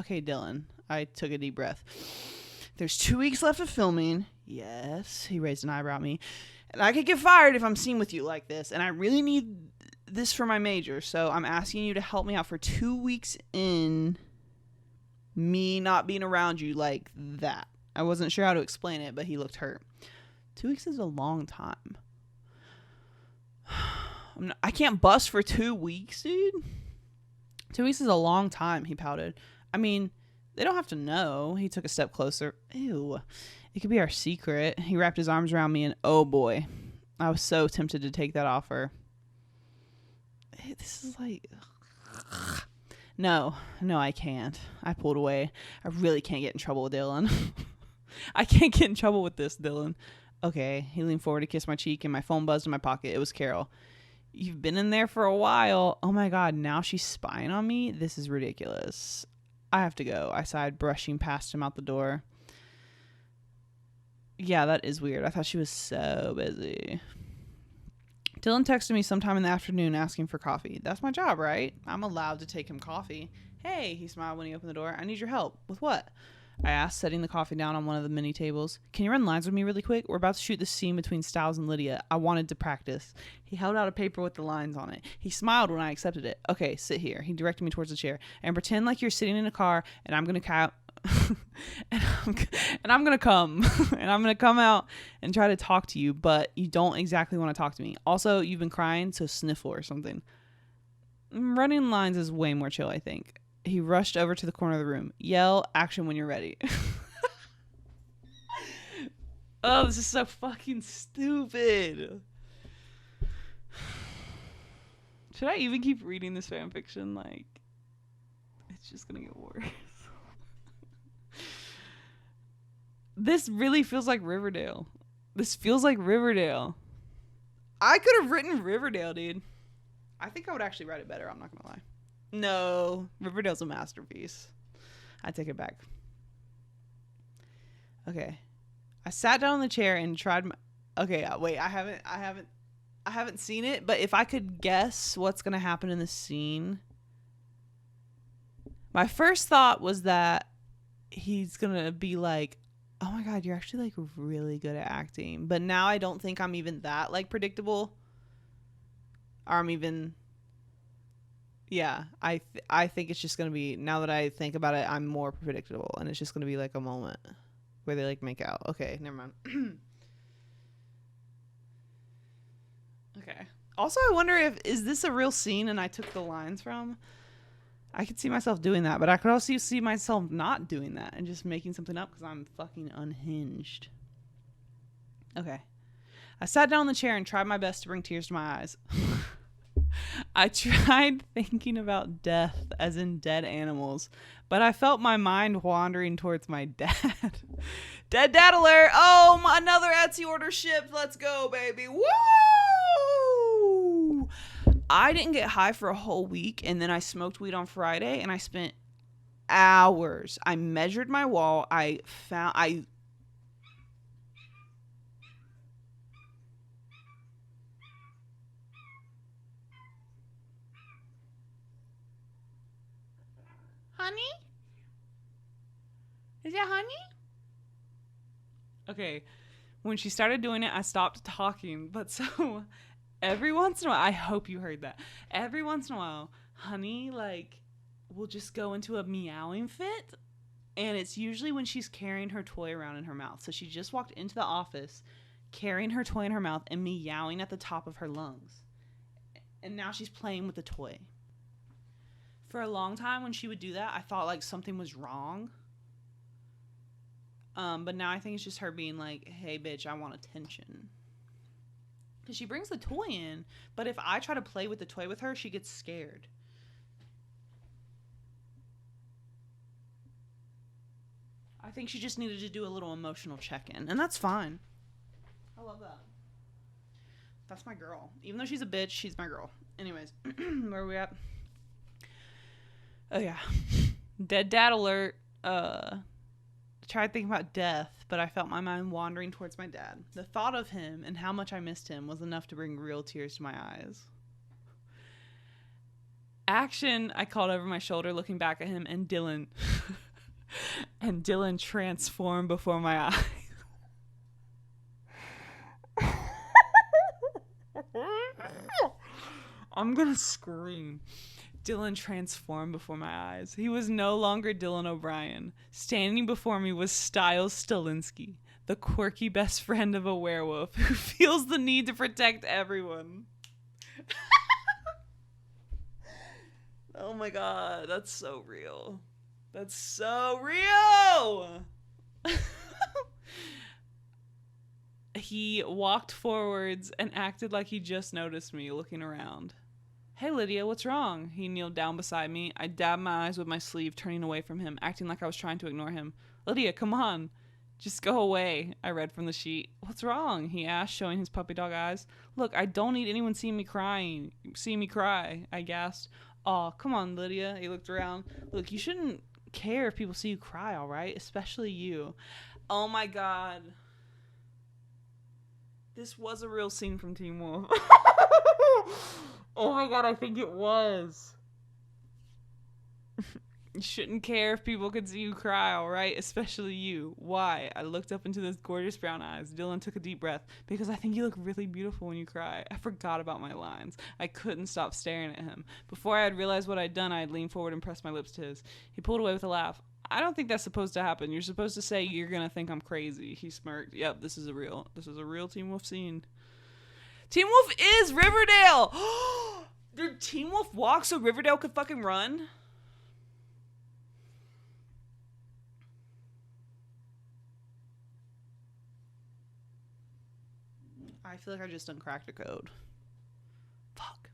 Okay, Dylan. I took a deep breath. There's 2 weeks left of filming. Yes. He raised an eyebrow at me. And I could get fired if I'm seen with you like this. And I really need this for my major. So I'm asking you to help me out for 2 weeks in me not being around you like that. I wasn't sure how to explain it, but he looked hurt. 2 weeks is a long time. I can't bust for 2 weeks, dude. 2 weeks is a long time, he pouted. I mean, they don't have to know. He took a step closer. Ew. It could be our secret. He wrapped his arms around me and oh boy. I was so tempted to take that offer. This is like... No, I can't. I pulled away. I really can't get in trouble with Dylan. I can't get in trouble with this, Dylan. Okay. He leaned forward to kiss my cheek and my phone buzzed in my pocket. It was Carol. You've been in there for a while. Oh my God, now she's spying on me? This is ridiculous. I have to go, I sighed, brushing past him out the door. Yeah, that is weird. I thought she was so busy. Dylan texted me sometime in the afternoon asking for coffee. That's my job, right? I'm allowed to take him coffee. Hey, he smiled when he opened the door. I need your help. With what? I asked, setting the coffee down on one of the mini tables. Can you run lines with me really quick? We're about to shoot the scene between Styles and Lydia. I wanted to practice. He held out a paper with the lines on it. He smiled when I accepted it. Okay, sit here. He directed me towards the chair. And pretend like you're sitting in a car and I'm going to and I'm going to come. And I'm going to come out and try to talk to you, but you don't exactly want to talk to me. Also, you've been crying, so sniffle or something. Running lines is way more chill, I think. He rushed over to the corner of the room. Yell, action when you're ready. Oh, this is so fucking stupid. Should I even keep reading this fanfiction? Like, it's just gonna get worse. This really feels like Riverdale. This feels like Riverdale. I could have written Riverdale, dude. I think I would actually write it better. I'm not gonna lie. No, Riverdale's a masterpiece. I take it back. Okay. I sat down in the chair and tried my... Okay, wait, I haven't seen it, but if I could guess what's going to happen in the scene, my first thought was that he's going to be like, oh my God, you're actually like really good at acting. But now I don't think I'm even that like predictable. Or I'm even... Yeah, I think it's just going to be, now that I think about it, I'm more predictable. And it's just going to be like a moment where they like make out. Okay, never mind. Okay. Also, I wonder is this a real scene and I took the lines from? I could see myself doing that, but I could also see myself not doing that and just making something up because I'm fucking unhinged. Okay. I sat down in the chair and tried my best to bring tears to my eyes. I tried thinking about death as in dead animals, but I felt my mind wandering towards my dad. Dead dad alert! Oh, another Etsy order shipped. Let's go, baby. Woo! I didn't get high for a whole week, and then I smoked weed on Friday, and I spent hours. I measured my wall. Honey? Is that honey? Okay. When she started doing it, I stopped talking. But so every once in a while, I hope you heard that. Every once in a while, honey, like, will just go into a meowing fit. And it's usually when she's carrying her toy around in her mouth. So she just walked into the office carrying her toy in her mouth and meowing at the top of her lungs. And now she's playing with the toy. For a long time when she would do that, I thought like something was wrong. But now I think it's just her being like, hey, bitch, I want attention. Because she brings the toy in, but if I try to play with the toy with her, she gets scared. I think she just needed to do a little emotional check-in, and that's fine. I love that. That's my girl. Even though she's a bitch, she's my girl. Anyways, where are we at? Oh, yeah. Dead dad alert. tried thinking about death, but I felt my mind wandering towards my dad. The thought of him and how much I missed him was enough to bring real tears to my eyes. Action, I called over my shoulder, looking back at him, and Dylan transformed before my eyes. I'm gonna scream. Dylan transformed before my eyes. He was no longer Dylan O'Brien. Standing before me was Styles Stalinsky, the quirky best friend of a werewolf who feels the need to protect everyone. Oh my god, that's so real. That's so real! He walked forwards and acted like he just noticed me, looking around. Hey, Lydia, what's wrong? He kneeled down beside me. I dabbed my eyes with my sleeve, turning away from him, acting like I was trying to ignore him. Lydia, come on. Just go away, I read from the sheet. What's wrong? He asked, showing his puppy dog eyes. Look, I don't need anyone seeing me cry, I gasped. Aw, come on, Lydia. He looked around. Look, you shouldn't care if people see you cry, all right? Especially you. Oh my god. This was a real scene from Teen Wolf. Oh my god, I think it was. You shouldn't care if people could see you cry, alright? Especially you. Why? I looked up into those gorgeous brown eyes. Dylan took a deep breath. Because I think you look really beautiful when you cry. I forgot about my lines. I couldn't stop staring at him. Before I had realized what I'd done, I had leaned forward and pressed my lips to his. He pulled away with a laugh. I don't think that's supposed to happen. You're supposed to say you're gonna think I'm crazy. He smirked. Yep, this is a real Teen Wolf scene. Teen Wolf is Riverdale! Did Teen Wolf walk so Riverdale could fucking run? I feel like I just uncracked a code. Fuck.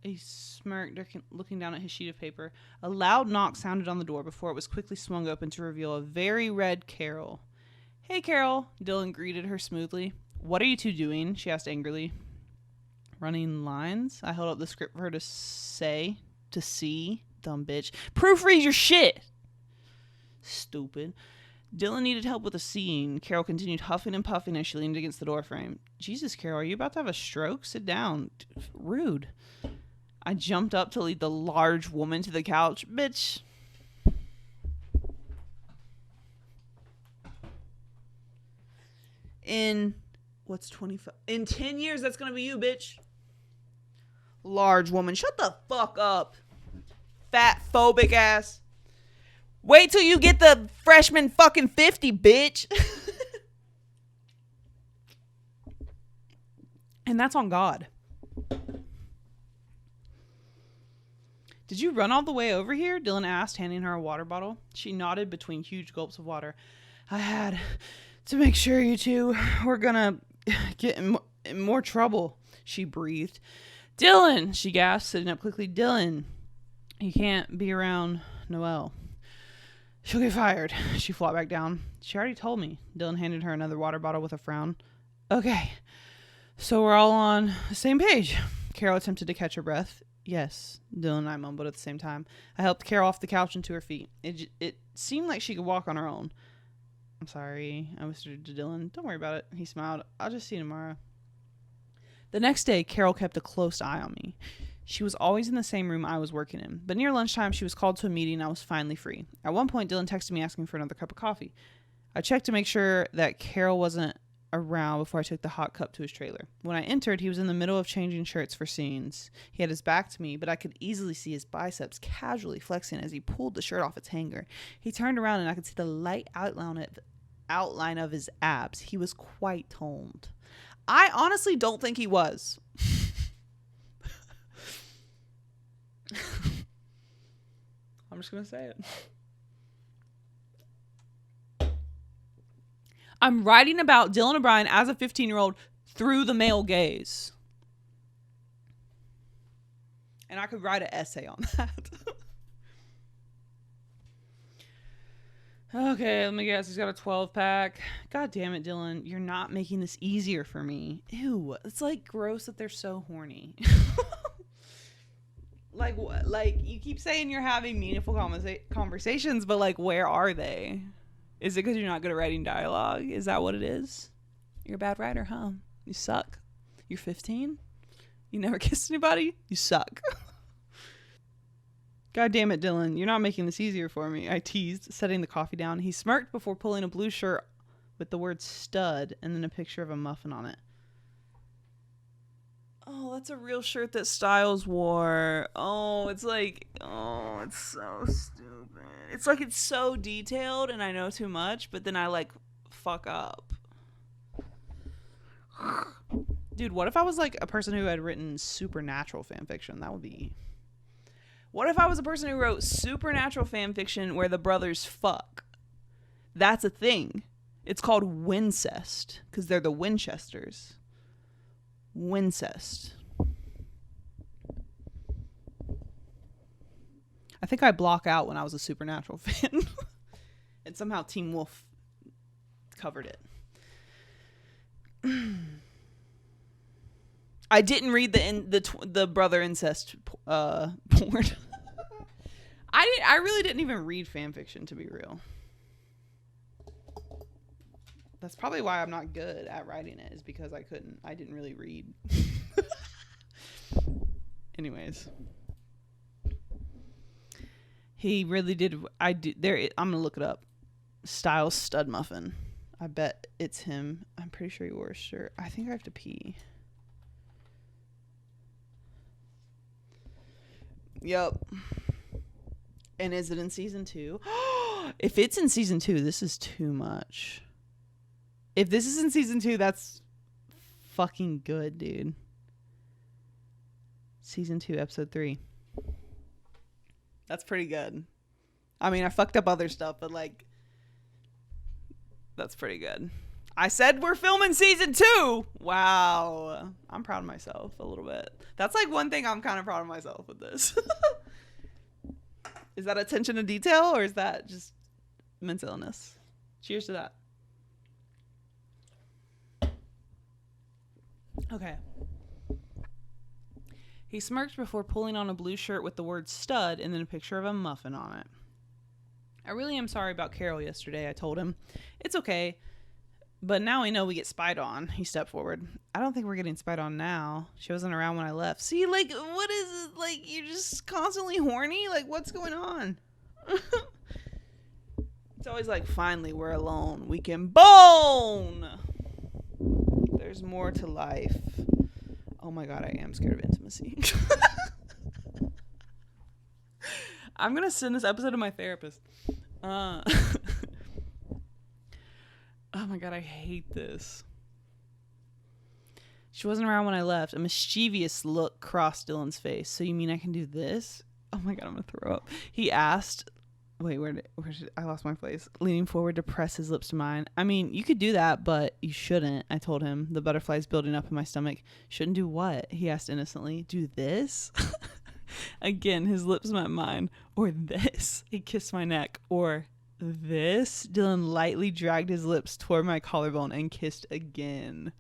He smirked, looking down at his sheet of paper. A loud knock sounded on the door before it was quickly swung open to reveal a very red Carol. Hey, Carol, Dylan greeted her smoothly. What are you two doing? She asked angrily. Running lines? I held up the script for her to see. Dumb bitch. Proofread your shit! Stupid. Dylan needed help with a scene. Carol continued huffing and puffing as she leaned against the doorframe. Jesus, Carol, are you about to have a stroke? Sit down. Rude. I jumped up to lead the large woman to the couch. Bitch. In 25? In 10 years, that's gonna be you, bitch. Large woman. Shut the fuck up. Fat phobic ass. Wait till you get the freshman fucking 50, bitch. And that's on God. Did you run all the way over here? Dylan asked, handing her a water bottle. She nodded between huge gulps of water. I had to make sure you two were gonna get in more trouble, she breathed. Dylan, she gasped, sitting up quickly. Dylan, you can't be around Noelle. She'll get fired. She flopped back down. She already told me. Dylan handed her another water bottle with a frown. Okay, so we're all on the same page. Carol attempted to catch her breath. Yes, Dylan and I mumbled at the same time. I helped Carol off the couch and to her feet. It seemed like she could walk on her own. I'm sorry, I whispered to Dylan. Don't worry about it. He smiled. I'll just see you tomorrow. The next day, Carol kept a close eye on me. She was always in the same room I was working in, but near lunchtime she was called to a meeting and I was finally free. At one point, Dylan texted me asking for another cup of coffee. I checked to make sure that Carol wasn't around before I took the hot cup to his trailer. When I entered, he was in the middle of changing shirts for scenes. He had his back to me, but I could easily see his biceps casually flexing as he pulled the shirt off its hanger. He turned around and I could see the light outline of his abs. He was quite toned. I honestly don't think he was. I'm just going to say it. I'm writing about Dylan O'Brien as a 15-year-old through the male gaze. And I could write an essay on that. Okay, let me guess. He's got a 12-pack. God damn it, Dylan. You're not making this easier for me. Ew. It's like gross that they're so horny. Like, what? Like, you keep saying you're having meaningful conversations, but like, where are they? Is it because you're not good at writing dialogue? Is that what it is? You're a bad writer, huh? You suck. You're 15? You never kissed anybody? You suck. God damn it, Dylan. You're not making this easier for me. I teased, setting the coffee down. He smirked before pulling a blue shirt with the word stud and then a picture of a muffin on it. Oh, that's a real shirt that Styles wore. Oh, it's like, oh, it's so stupid. It's like it's so detailed and I know too much, but then I like fuck up. Dude, what if I was like a person who had written supernatural fanfiction? That would be... What if I was a person who wrote supernatural fanfiction where the brothers fuck? That's a thing. It's called Wincest because they're the Winchesters. Wincest. I think I block out when I was a supernatural fan. And somehow Team Wolf covered it. I didn't read the brother incest porn. I really didn't even read fanfiction, to be real. That's probably why I'm not good at writing it, is because I didn't really read. Anyways. He really did. I'm gonna look it up. Styles stud muffin. I bet it's him. I'm pretty sure he wore a shirt. I think I have to pee. Yep. And is it in season 2? If it's in season 2, this is too much. If this is in season 2, that's fucking good, dude. Season 2, episode 3. That's pretty good. I mean, I fucked up other stuff, but like, that's pretty good. I said we're filming season 2. Wow. I'm proud of myself a little bit. That's like one thing I'm kind of proud of myself with this. Is that attention to detail or is that just mental illness? Cheers to that. Okay. He smirked before pulling on a blue shirt with the word stud and then a picture of a muffin on it. I really am sorry about Carol yesterday, I told him. It's okay. But now we know we get spied on. He stepped forward. I don't think we're getting spied on now. She wasn't around when I left. See, like, what is it? Like, you're just constantly horny? Like, what's going on? It's always like, finally, we're alone. We can bone! There's more to life. Oh my god, I am scared of intimacy. I'm gonna send this episode to my therapist. Oh my god, I hate this. She wasn't around when I left. A mischievous look crossed Dylan's face. So you mean I can do this? Oh my god, I'm gonna throw up. He asked. Wait, where did I lost my place? Leaning forward to press his lips to mine. I mean, you could do that, but you shouldn't, I told him, the butterflies building up in my stomach. Shouldn't do what? He asked innocently. Do this? Again, his lips met mine. Or this. He kissed my neck. Or this. Dylan lightly dragged his lips toward my collarbone and kissed again.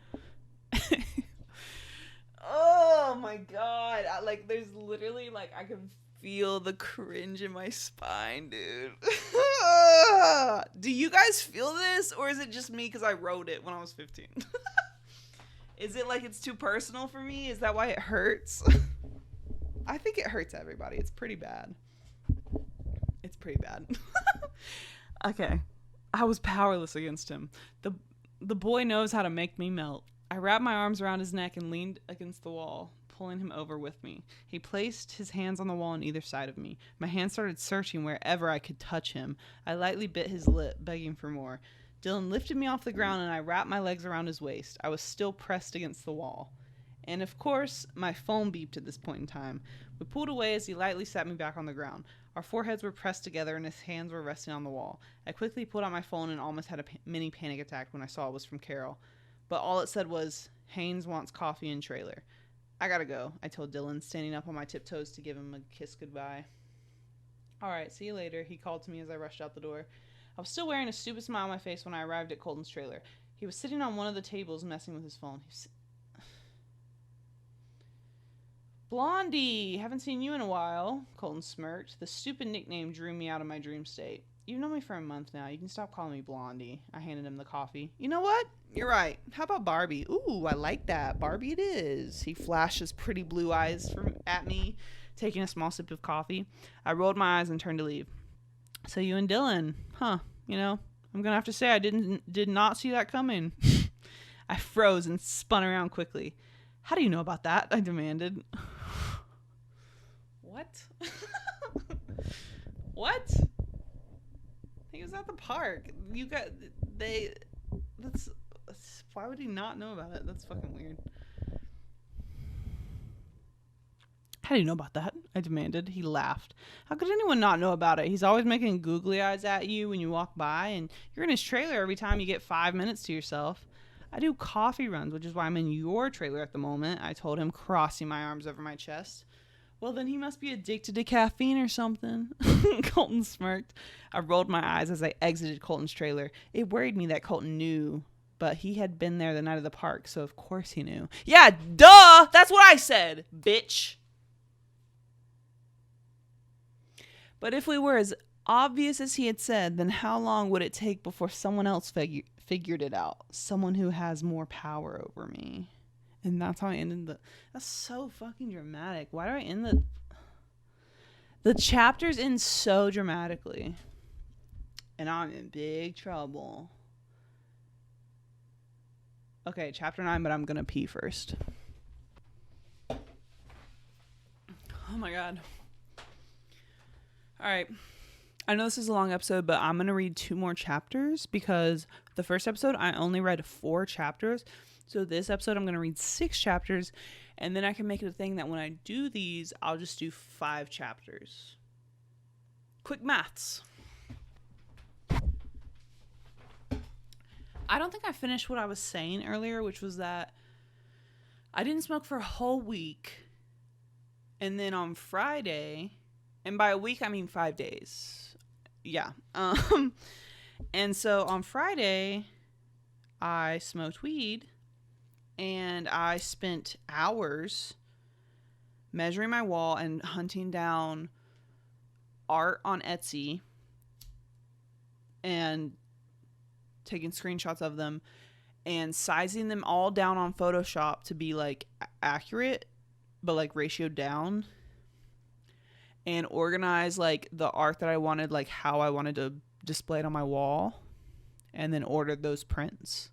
Oh my god. There's literally, I can feel the cringe in my spine, dude. Do you guys feel this? Or is it just me because I wrote it when I was 15? Is it like it's too personal for me? Is that why it hurts? I think it hurts everybody. It's pretty bad. It's pretty bad. Okay. I was powerless against him. The boy knows how to make me melt. I wrapped my arms around his neck and leaned against the wall, pulling him over with me. He placed his hands on the wall on either side of me. My hands started searching wherever I could touch him. I lightly bit his lip, begging for more. Dylan lifted me off the ground and I wrapped my legs around his waist. I was still pressed against the wall. And of course, my phone beeped at this point in time. We pulled away as he lightly sat me back on the ground. Our foreheads were pressed together and his hands were resting on the wall. I quickly pulled out my phone and almost had a mini panic attack when I saw it was from Carol. But all it said was, Haynes wants coffee and trailer. I gotta go, I told Dylan, standing up on my tiptoes to give him a kiss goodbye. Alright, see you later, he called to me as I rushed out the door. I was still wearing a stupid smile on my face when I arrived at Colton's trailer. He was sitting on one of the tables messing with his phone. Blondie, haven't seen you in a while, Colton smirked. The stupid nickname drew me out of my dream state. You've known me for a month now. You can stop calling me Blondie. I handed him the coffee. You know what? You're right. How about Barbie? Ooh, I like that. Barbie it is. He flashed his pretty blue eyes at me, taking a small sip of coffee. I rolled my eyes and turned to leave. So you and Dylan, huh? You know, I'm gonna have to say I did not see that coming. I froze and spun around quickly. How do you know about that? I demanded. What? What? He was at the park. Why would he not know about it? That's fucking weird. How do you know about that? I demanded. He laughed. How could anyone not know about it? He's always making googly eyes at you when you walk by, and you're in his trailer every time you get 5 minutes to yourself. I do coffee runs, which is why I'm in your trailer at the moment, I told him, crossing my arms over my chest. Well, then he must be addicted to caffeine or something. Colton smirked. I rolled my eyes as I exited Colton's trailer. It worried me that Colton knew, but he had been there the night of the park, so of course he knew. Yeah, duh! That's what I said, bitch! But if we were as obvious as he had said, then how long would it take before someone else figured it out? Someone who has more power over me. And that's how I ended that's so fucking dramatic. Why do I end the chapters end so dramatically? And I'm in big trouble. Okay, chapter 9, but I'm gonna pee first. Oh my god. Alright. I know this is a long episode, but I'm gonna read 2 more chapters because the first episode I only read 4 chapters. So this episode, I'm going to read 6 chapters, and then I can make it a thing that when I do these, I'll just do 5 chapters. Quick maths. I don't think I finished what I was saying earlier, which was that I didn't smoke for a whole week, and then on Friday, and by a week, I mean 5 days. Yeah. And so on Friday, I smoked weed. And I spent hours measuring my wall and hunting down art on Etsy and taking screenshots of them and sizing them all down on Photoshop to be like accurate, but like ratioed down, and organize like the art that I wanted, like how I wanted to display it on my wall, and then ordered those prints.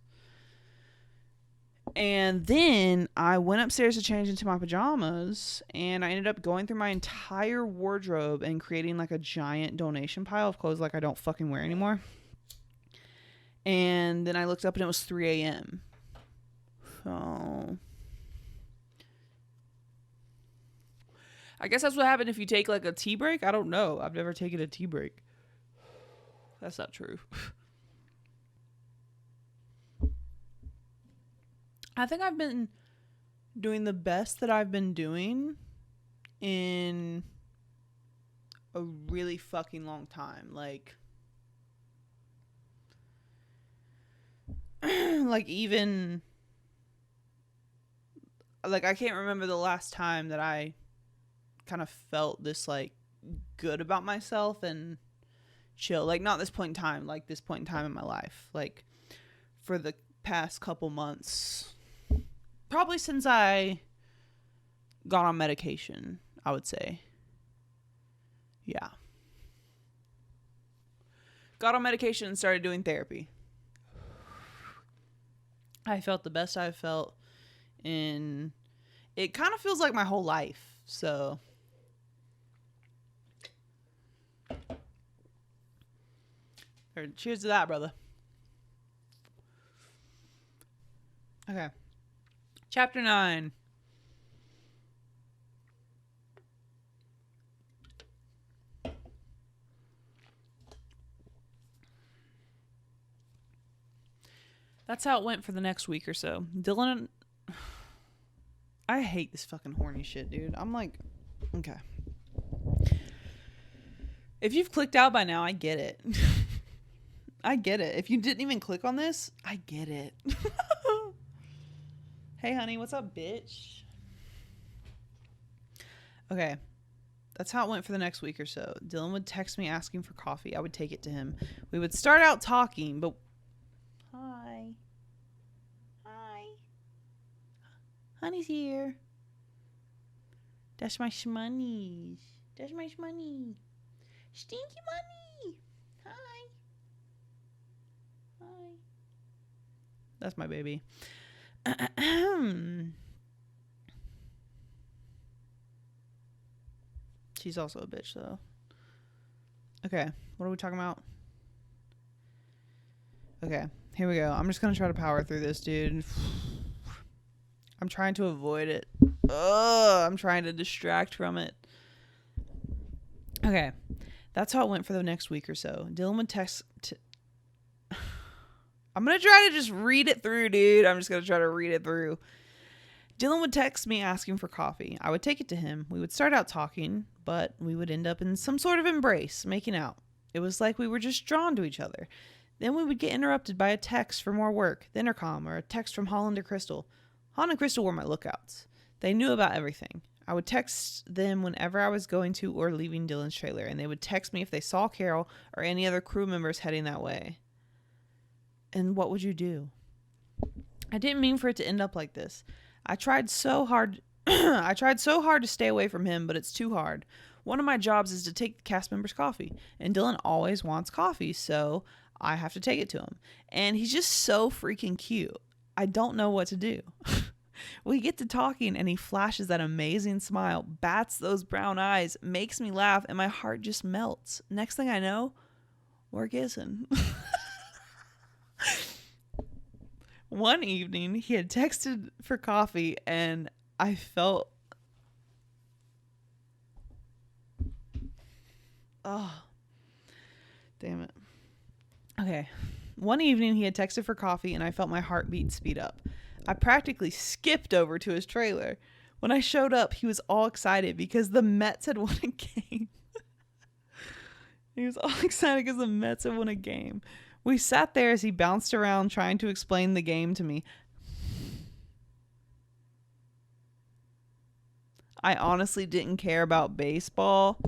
And then I went upstairs to change into my pajamas, and I ended up going through my entire wardrobe and creating like a giant donation pile of clothes like I don't fucking wear anymore. And then I looked up and it was 3 a.m. So I guess that's what happened if you take like a tea break. I don't know. I've never taken a tea break. That's not true. I think I've been doing the best that I've been doing in a really fucking long time. Like even like I can't remember the last time that I kind of felt this like good about myself and chill. Like not this point in time, like this point in time in my life. Like for the past couple months. Probably since I got on medication, I would say. Yeah. Got on medication and started doing therapy. I felt the best I've felt in... It kind of feels like my whole life, so... Cheers to that, brother. Okay. Chapter 9. That's how it went for the next week or so. Dylan... I hate this fucking horny shit, dude. I'm like... Okay. If you've clicked out by now, I get it. I get it. If you didn't even click on this, I get it. Hey, honey, what's up, bitch? Okay. That's how it went for the next week or so. Dylan would text me asking for coffee. I would take it to him. We would start out talking, but... Hi. Hi. Honey's here. That's my shmoney. That's my shmoney. Stinky money. Hi. Hi. That's my baby. She's also a bitch, though. Okay, what are we talking about? Okay, here we go. I'm just gonna try to power through this, dude. I'm trying to avoid it. Ugh, I'm trying to distract from it. Okay, that's how it went for the next week or so. Dylan would text... I'm gonna try to just read it through, dude. I'm just gonna try to read it through. Dylan would text me asking for coffee. I would take it to him. We would start out talking, but we would end up in some sort of embrace, making out. It was like we were just drawn to each other. Then we would get interrupted by a text for more work, the intercom, or a text from Holland or Crystal. Holland and Crystal were my lookouts. They knew about everything. I would text them whenever I was going to or leaving Dylan's trailer, and they would text me if they saw Carol or any other crew members heading that way. And what would you do? I didn't mean for it to end up like this. I tried so hard to stay away from him, but it's too hard. One of my jobs is to take the cast members coffee, and Dylan always wants coffee, so I have to take it to him. And he's just so freaking cute. I don't know what to do. We get to talking, and he flashes that amazing smile, bats those brown eyes, makes me laugh, and my heart just melts. Next thing I know, we're kissing. One evening, he had texted for coffee, and I felt... Oh, damn it. Okay. One evening, he had texted for coffee, and I felt my heartbeat speed up. I practically skipped over to his trailer. When I showed up, he was all excited because the Mets had won a game. He was all excited because the Mets had won a game. We sat there as he bounced around trying to explain the game to me. I honestly didn't care about baseball.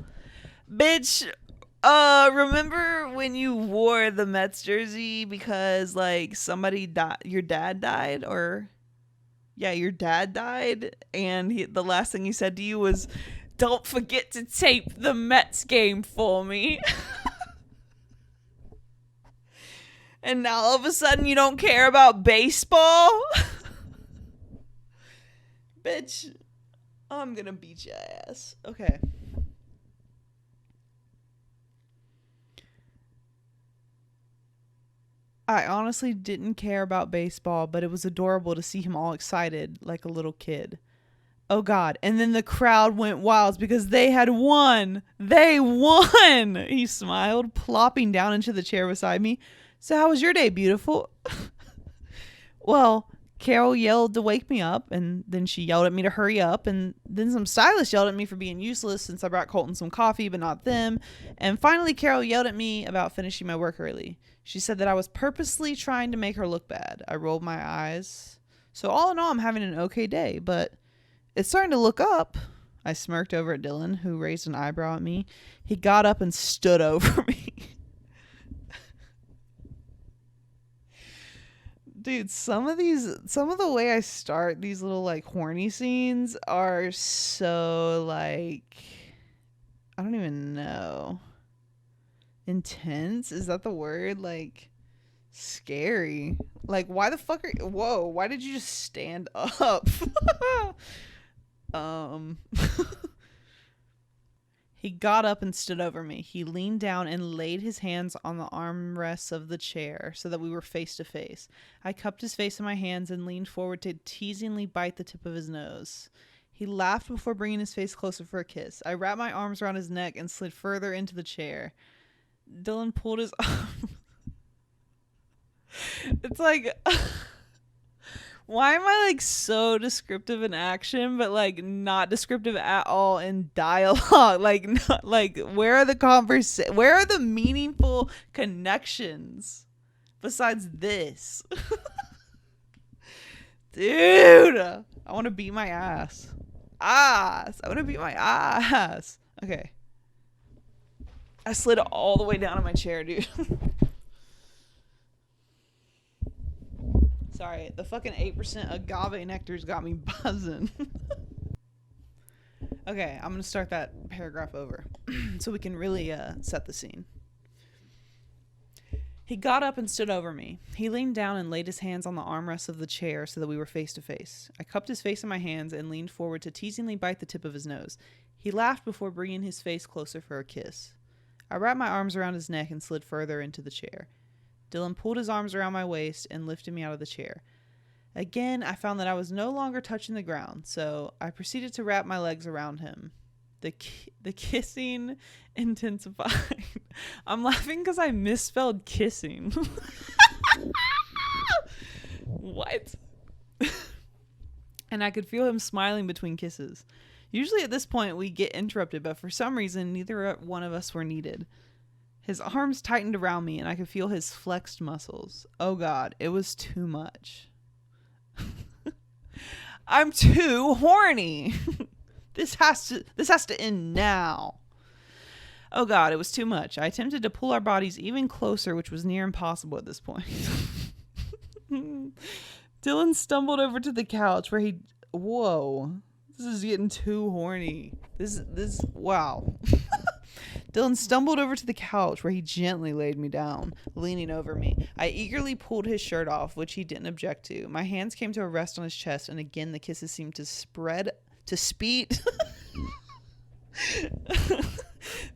Bitch, remember when you wore the Mets jersey because, like, somebody died, your dad died? Or, yeah, your dad died, and the last thing he said to you was, "Don't forget to tape the Mets game for me." And now all of a sudden you don't care about baseball? Bitch, I'm gonna beat your ass. Okay. I honestly didn't care about baseball, but it was adorable to see him all excited like a little kid. Oh God. And then the crowd went wild because they had won. They won. He smiled, plopping down into the chair beside me. So how was your day, beautiful? Well, Carol yelled to wake me up, and then she yelled at me to hurry up, and then some stylists yelled at me for being useless since I brought Colton some coffee, but not them. And finally, Carol yelled at me about finishing my work early. She said that I was purposely trying to make her look bad. I rolled my eyes. So all in all, I'm having an okay day, but it's starting to look up. I smirked over at Dylan, who raised an eyebrow at me. He got up and stood over me. Dude, some of the way I start these little, like, horny scenes are so, like, I don't even know. Intense? Is that the word? Like, scary. Like, why the fuck are you... Whoa, why did you just stand up? He got up and stood over me. He leaned down and laid his hands on the armrests of the chair so that we were face to face. I cupped his face in my hands and leaned forward to teasingly bite the tip of his nose. He laughed before bringing his face closer for a kiss. I wrapped my arms around his neck and slid further into the chair. Dylan pulled his arm. It's like... Why am I like so descriptive in action, but like not descriptive at all in dialogue? Like, not, like where are the where are the meaningful connections besides this? Dude, I want to beat my ass. I want to beat my ass. Okay. I slid all the way down in my chair, dude. Sorry, the fucking 8% agave nectar's got me buzzing. Okay, I'm gonna start that paragraph over so we can really set the scene. He got up and stood over me. He leaned down and laid his hands on the armrests of the chair so that we were face to face. I cupped his face in my hands and leaned forward to teasingly bite the tip of his nose. He laughed before bringing his face closer for a kiss. I wrapped my arms around his neck and slid further into the chair. Dylan pulled his arms around my waist and lifted me out of the chair. Again, I found that I was no longer touching the ground, so I proceeded to wrap my legs around him. The kissing intensified. I'm laughing because I misspelled kissing. What? And I could feel him smiling between kisses. Usually at this point we get interrupted, but for some reason neither one of us were needed. His arms tightened around me and I could feel his flexed muscles. Oh God, it was too much. I'm too horny. This has to end now. Oh God, it was too much. I attempted to pull our bodies even closer, which was near impossible at this point. Dylan stumbled over to the couch where he... Whoa. This is getting too horny. Wow. Dylan stumbled over to the couch where he gently laid me down, leaning over me. I eagerly pulled his shirt off, which he didn't object to. My hands came to a rest on his chest, and again the kisses seemed to speed.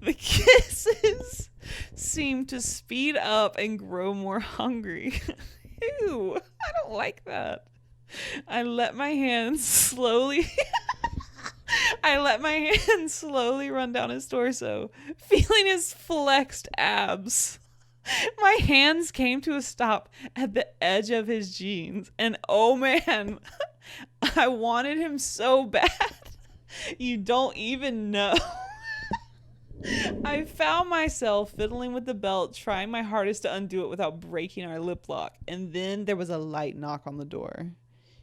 The kisses seemed to speed up and grow more hungry. Ew, I don't like that. I let my hands slowly run down his torso, feeling his flexed abs. My hands came to a stop at the edge of his jeans, and oh man, I wanted him so bad. You don't even know. I found myself fiddling with the belt, trying my hardest to undo it without breaking our lip lock, and then there was a light knock on the door.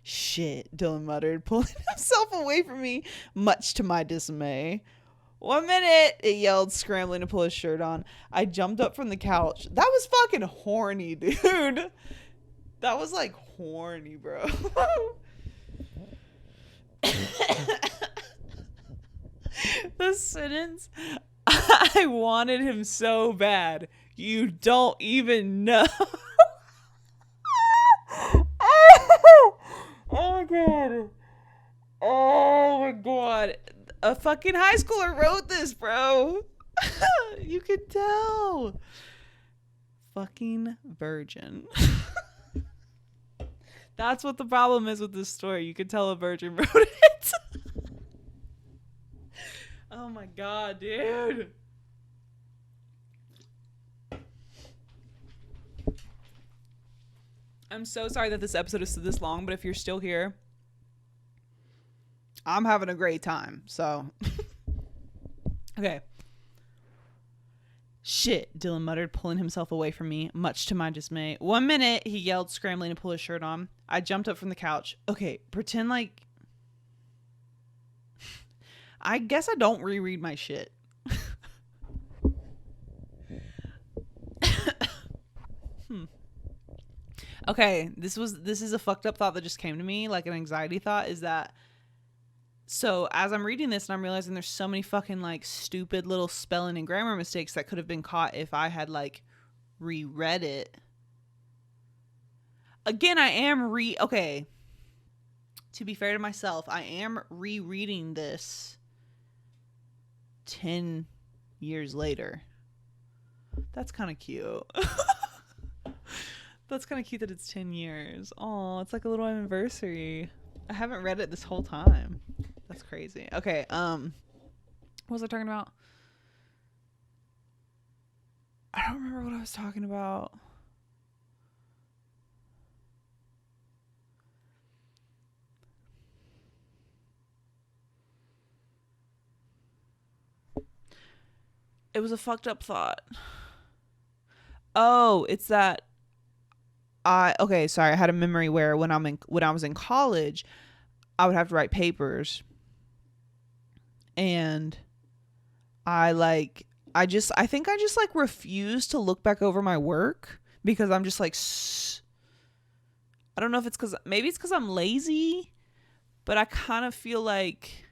Shit, Dylan muttered, pulling himself away from me, much to my dismay. 1 minute, it yelled, scrambling to pull his shirt on. I jumped up from the couch. That was fucking horny, dude. That was like horny, bro. The sentence, I wanted him so bad. You don't even know. Oh my god. Oh my god. A fucking high schooler wrote this, bro. You could tell. Fucking virgin. That's what the problem is with this story. You could tell a virgin wrote it. Oh my god, dude. I'm so sorry that this episode is this long, but if you're still here, I'm having a great time, so. Okay. Shit, Dylan muttered, pulling himself away from me, much to my dismay. 1 minute, he yelled, scrambling to pull his shirt on. I jumped up from the couch. Okay, pretend like... I guess I don't reread my shit. Okay, this is a fucked up thought that just came to me, like an anxiety thought, is that... So, as I'm reading this and I'm realizing there's so many fucking, like, stupid little spelling and grammar mistakes that could have been caught if I had, like, reread it. Again, okay. To be fair to myself, I am rereading this 10 years later. That's kind of cute. That's kind of cute that it's 10 years. Oh, it's like a little anniversary. I haven't read it this whole time. That's crazy. Okay, what was I talking about? I don't remember what I was talking about. It was a fucked up thought. Oh, it's that okay, sorry. I had a memory where when I was in college, I would have to write papers, and I think I just like refuse to look back over my work because I'm just like I don't know if it's maybe it's cuz I'm lazy, but I kind of feel like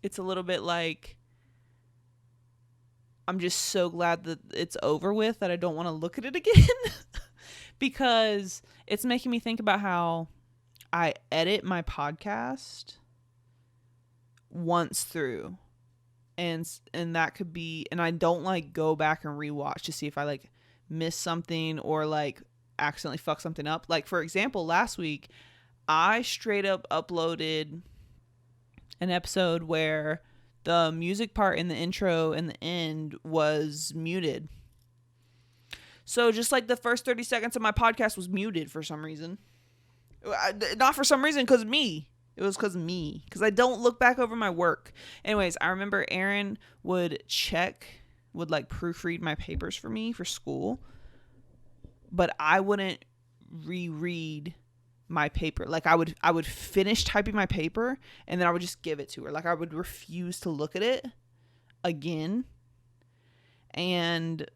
it's a little bit like I'm just so glad that it's over with that I don't want to look at it again because it's making me think about how I edit my podcast once through, and that could be, and I don't like go back and rewatch to see if I like miss something or like accidentally fuck something up. Like, for example, last week I straight up uploaded an episode where the music part in the intro and the end was muted. So just like the first 30 seconds of my podcast was muted for some reason. Not for some reason, because me. It was because me. Because I don't look back over my work. Anyways, I remember Aaron would like proofread my papers for me for school. But I wouldn't reread my paper. Like I would finish typing my paper and then I would just give it to her. Like I would refuse to look at it again. And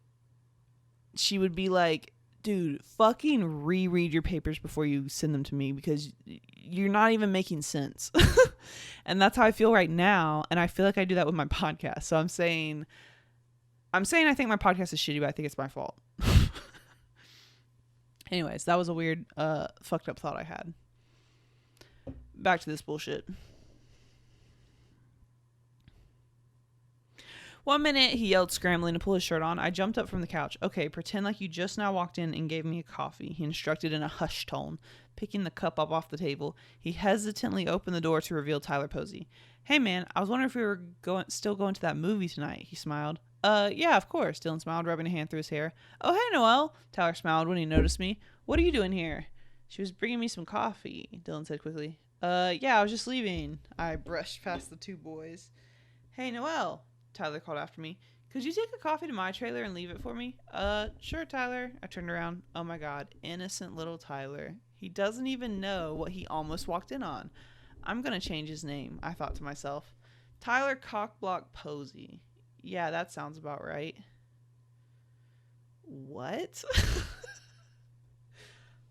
she would be like, dude, fucking reread your papers before you send them to me because you're not even making sense. And that's how I feel right now. And I feel like I do that with my podcast. So I'm saying I think my podcast is shitty, but I think it's my fault. Anyways, that was a weird, fucked up thought I had. Back to this bullshit. 1 minute, he yelled, scrambling to pull his shirt on. I jumped up from the couch. Okay, pretend like you just now walked in and gave me a coffee, he instructed in a hushed tone, picking the cup up off the table. He hesitantly opened the door to reveal Tyler Posey. Hey man, I was wondering if we were still going to that movie tonight, he smiled. Yeah, of course, Dylan smiled, rubbing a hand through his hair. Oh, hey, Noelle, Tyler smiled when he noticed me. What are you doing here? She was bringing me some coffee, Dylan said quickly. Yeah, I was just leaving. I brushed past the two boys. Hey, Noelle, Tyler called after me. Could you take a coffee to my trailer and leave it for me? Sure, Tyler. I turned around. Oh my God, innocent little Tyler. He doesn't even know what he almost walked in on. I'm gonna change his name, I thought to myself. Tyler Cockblock Posey. Yeah, that sounds about right. What?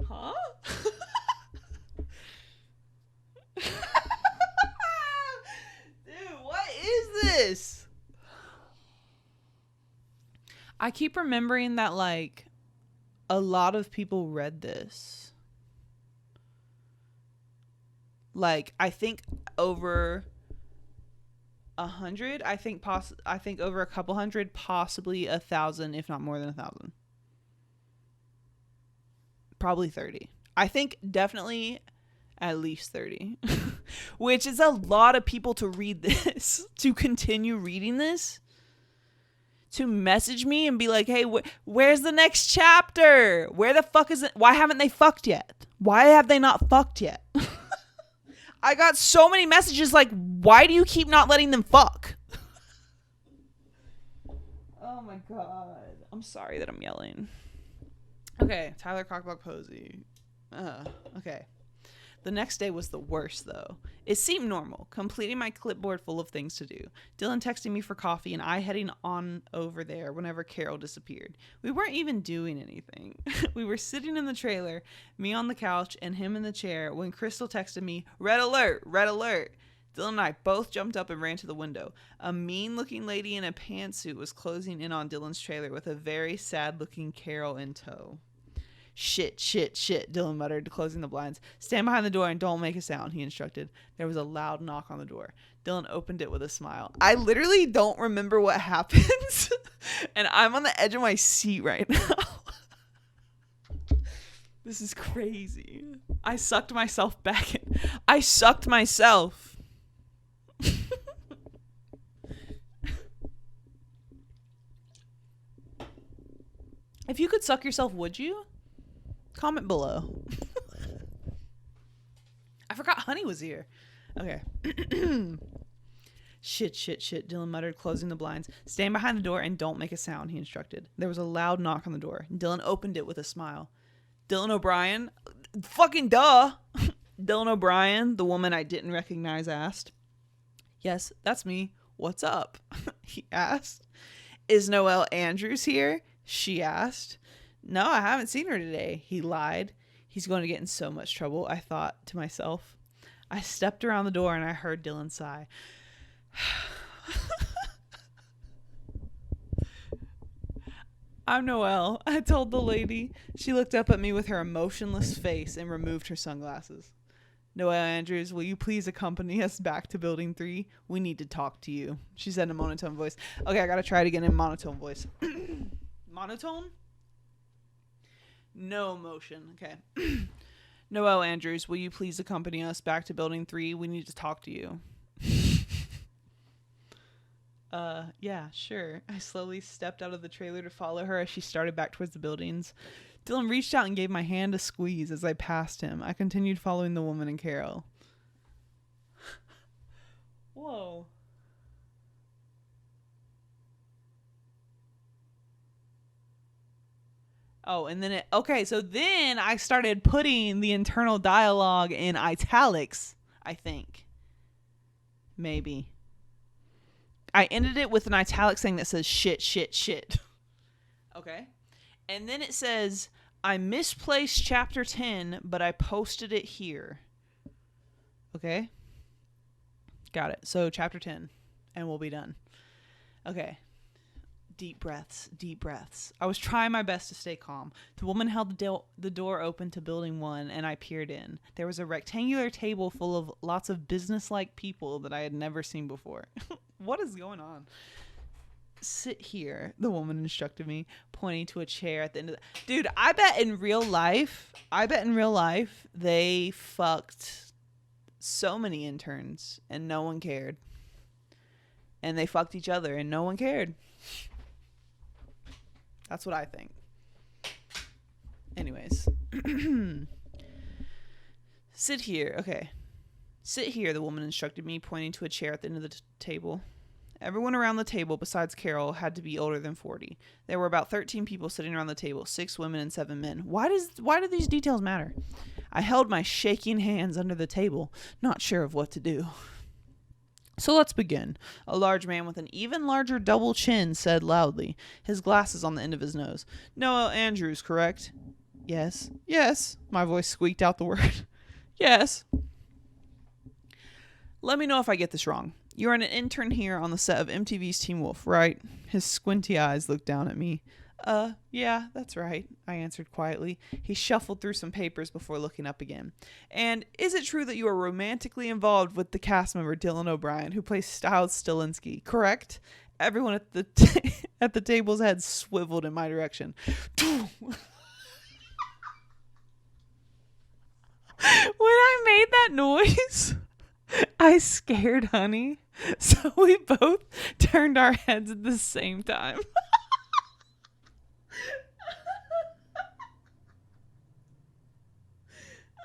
Huh? Dude, what is this? I keep remembering that, like, a lot of people read this. Like, I think over 100. I think over a couple hundred, possibly 1,000, if not more than 1,000. Probably 30. I think definitely at least 30. Which is a lot of people to read this, to continue reading this, to message me and be like, hey, where's the next chapter? Where the fuck is it? Why haven't they fucked yet? Why have they not fucked yet? I got so many messages like, why do you keep not letting them fuck? Oh my God. I'm sorry that I'm yelling. Okay, Tyler Cockblock Posey. Okay. The next day was the worst, though. It seemed normal, completing my clipboard full of things to do. Dylan texting me for coffee and I heading on over there whenever Carol disappeared. We weren't even doing anything. We were sitting in the trailer, me on the couch and him in the chair, when Crystal texted me, red alert, red alert. Dylan and I both jumped up and ran to the window. A mean-looking lady in a pantsuit was closing in on Dylan's trailer with a very sad-looking Carol in tow. Shit, Dylan muttered, closing the blinds. Stand behind the door and don't make a sound, he instructed. There was a loud knock on the door. Dylan opened it with a smile. I literally don't remember what happened, and I'm on the edge of my seat right now. This is crazy. I sucked myself back in. I sucked myself. If you could suck yourself, would you? Comment below. I forgot Honey was here. Okay. Shit, shit, shit, Dylan muttered, closing the blinds. Stand behind the door and don't make a sound, he instructed. There was a loud knock on the door. Dylan opened it with a smile. Dylan O'Brien? Fucking duh! Dylan O'Brien, the woman I didn't recognize, asked. Yes, that's me. What's up? He asked. Is Noelle Andrews here? She asked. No, I haven't seen her today, he lied. He's going to get in so much trouble, I thought to myself. I stepped around the door and I heard Dylan sigh. I'm Noelle, I told the lady. She looked up at me with her emotionless face and removed her sunglasses. Noelle Andrews, will you please accompany us back to building 3? We need to talk to you, she said in a monotone voice. Okay, I gotta try it again in monotone voice. Monotone? No emotion. Okay. Noelle Andrews, will you please accompany us back to building 3? We need to talk to you. Yeah, sure. I slowly stepped out of the trailer to follow her as she started back towards the buildings. Dylan reached out and gave my hand a squeeze as I passed him. I continued following the woman and Carol. Whoa. Oh, and then so then I started putting the internal dialogue in italics, I think. Maybe. I ended it with an italics thing that says shit, shit, shit. Okay. And then it says, I misplaced chapter 10, but I posted it here. Okay. Got it. So chapter 10, and we'll be done. Okay. Deep breaths, deep breaths. I was trying my best to stay calm. The woman held the door open to building 1, and I peered in. There was a rectangular table full of lots of business-like people that I had never seen before. What is going on? Sit here, the woman instructed me, pointing to a chair at the end of the... Dude, I bet in real life, they fucked so many interns, and no one cared. And they fucked each other, and no one cared. That's what I think. Anyways. Sit here. Okay. Sit here, the woman instructed me, pointing to a chair at the end of the table. Everyone around the table, besides Carol, had to be older than 40. There were about 13 people sitting around the table, 6 women and 7 men. Why do these details matter? I held my shaking hands under the table, not sure of what to do. So let's begin. A large man with an even larger double chin said loudly, his glasses on the end of his nose. Noelle Andrews, correct? Yes. Yes. My voice squeaked out the word. Yes. Let me know if I get this wrong. You're an intern here on the set of MTV's Teen Wolf, right? His squinty eyes looked down at me. Yeah, that's right, I answered quietly. He shuffled through some papers before looking up again. And is it true that you are romantically involved with the cast member Dylan O'Brien, who plays Styles Stilinski, correct? Everyone at the at the table's head swiveled in my direction. When I made that noise, I scared Honey, so we both turned our heads at the same time.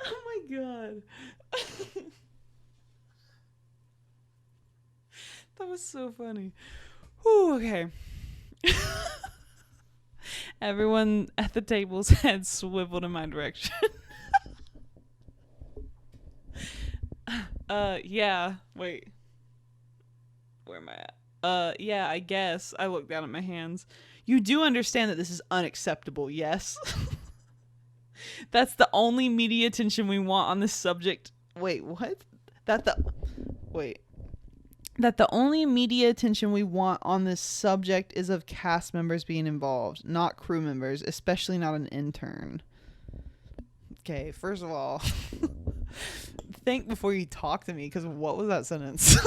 Oh my god. That was so funny. Whew, okay. Everyone at the table's head swiveled in my direction. Yeah. Wait. Where am I at? Yeah, I guess. I looked down at my hands. You do understand that this is unacceptable, yes? That's the only media attention we want on this subject. Wait, what? That the only media attention we want on this subject is of cast members being involved, not crew members, especially not an intern. Okay, first of all, think before you talk to me, because what was that sentence?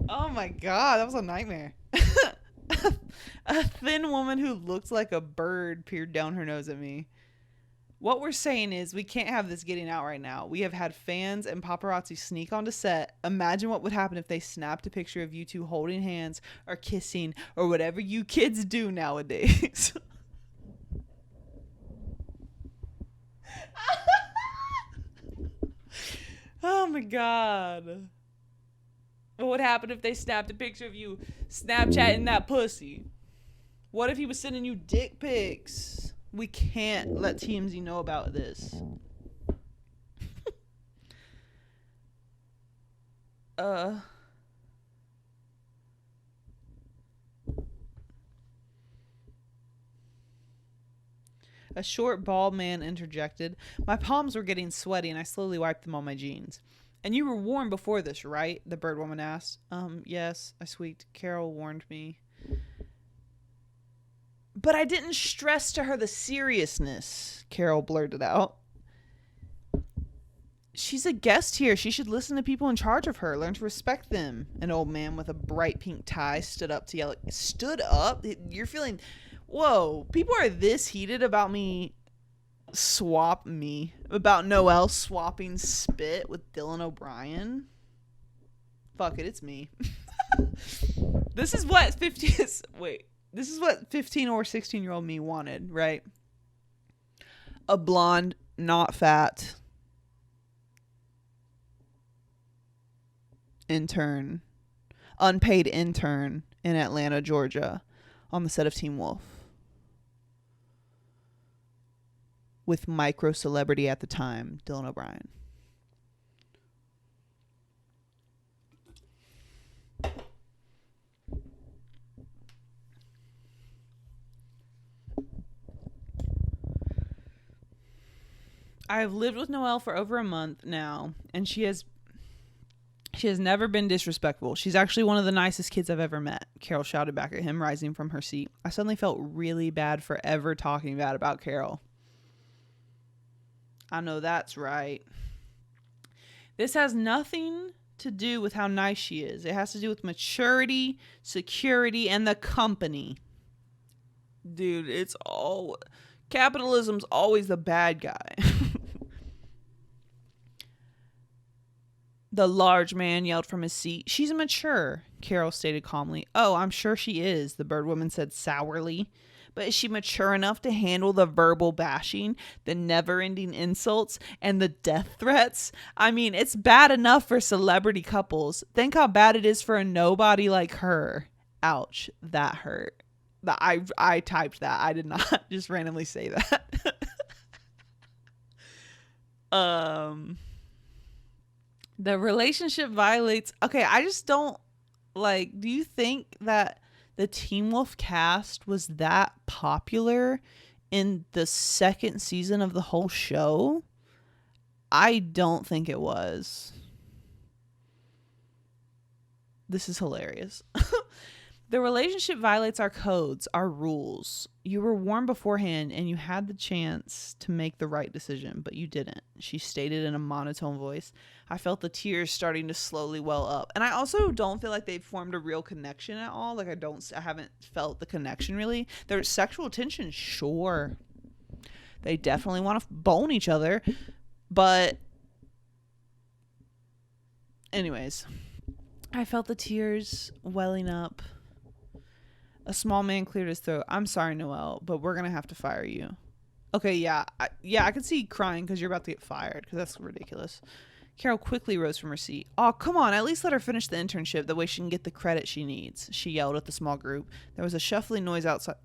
Oh my god, that was a nightmare. A thin woman who looked like a bird peered down her nose at me. What we're saying is we can't have this getting out right now. We have had fans and paparazzi sneak onto set. Imagine what would happen if they snapped a picture of you two holding hands or kissing or whatever you kids do nowadays. Oh my god. What would happen if they snapped a picture of you Snapchatting that pussy? What if he was sending you dick pics? We can't let TMZ know about this. A short, bald man interjected. My palms were getting sweaty, and I slowly wiped them on my jeans. And you were warned before this, right? The bird woman asked. Yes, I squeaked. Carol warned me. But I didn't stress to her the seriousness, Carol blurted out. She's a guest here. She should listen to people in charge of her. Learn to respect them. An old man with a bright pink tie stood up to yell. Stood up? You're feeling... Whoa. People are this heated about about Noelle swapping spit with Dylan O'Brien. Fuck it. It's me. This is what 15 or 16-year-old me wanted, right? A blonde, not fat unpaid intern in Atlanta, Georgia, on the set of Teen Wolf. With micro celebrity at the time, Dylan O'Brien. I've lived with Noelle for over a month now, and she has never been disrespectful. She's actually one of the nicest kids I've ever met, Carol shouted back at him, rising from her seat. I suddenly felt really bad for ever talking bad about Carol. I know that's right. This has nothing to do with how nice she is. It has to do with maturity, security, and the company. Dude, it's all... Capitalism's always the bad guy. The large man yelled from his seat. She's mature, Carol stated calmly. Oh, I'm sure she is, the bird woman said sourly. But is she mature enough to handle the verbal bashing, the never-ending insults, and the death threats? I mean, it's bad enough for celebrity couples. Think how bad it is for a nobody like her. Ouch, that hurt. I typed that. I did not just randomly say that. The relationship violates... Okay, I just don't... Like, do you think that the Teen Wolf cast was that popular in the second season of the whole show? I don't think it was. This is hilarious. The relationship violates our codes, our rules. You were warned beforehand and you had the chance to make the right decision, but you didn't, she stated in a monotone voice. I felt the tears starting to slowly well up. And I also don't feel like they've formed a real connection at all. Like I haven't felt the connection really. There's sexual tension, sure. They definitely want to bone each other. But anyways, I felt the tears welling up. A small man cleared his throat. I'm sorry, Noelle, but we're going to have to fire you. Okay, yeah. I could see you crying because you're about to get fired because that's ridiculous. Carol quickly rose from her seat. Oh, come on. At least let her finish the internship. That way she can get the credit she needs, she yelled at the small group. There was a shuffling noise outside.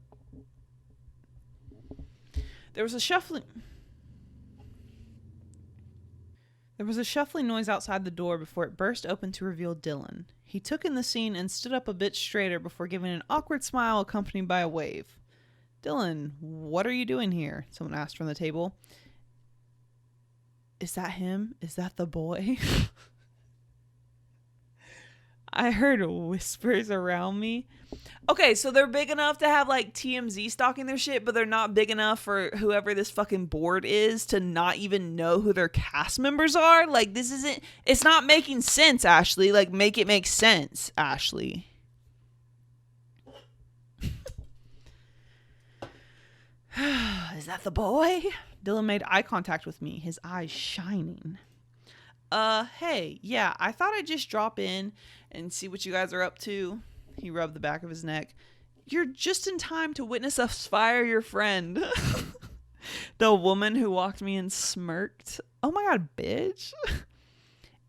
There was a shuffling noise outside the door before it burst open to reveal Dylan. He took in the scene and stood up a bit straighter before giving an awkward smile accompanied by a wave. Dylan, what are you doing here? Someone asked from the table. Is that him? Is that the boy? I heard whispers around me. Okay, so they're big enough to have like TMZ stalking their shit, but they're not big enough for whoever this fucking board is to not even know who their cast members are. Like, it's not making sense, Ashley. Like, make it make sense, Ashley. Is that the boy? Dylan made eye contact with me, his eyes shining. Hey, yeah, I thought I'd just drop in and see what you guys are up to. He rubbed the back of his neck. You're just in time to witness us fire your friend. The woman who walked me in smirked. Oh my god, bitch.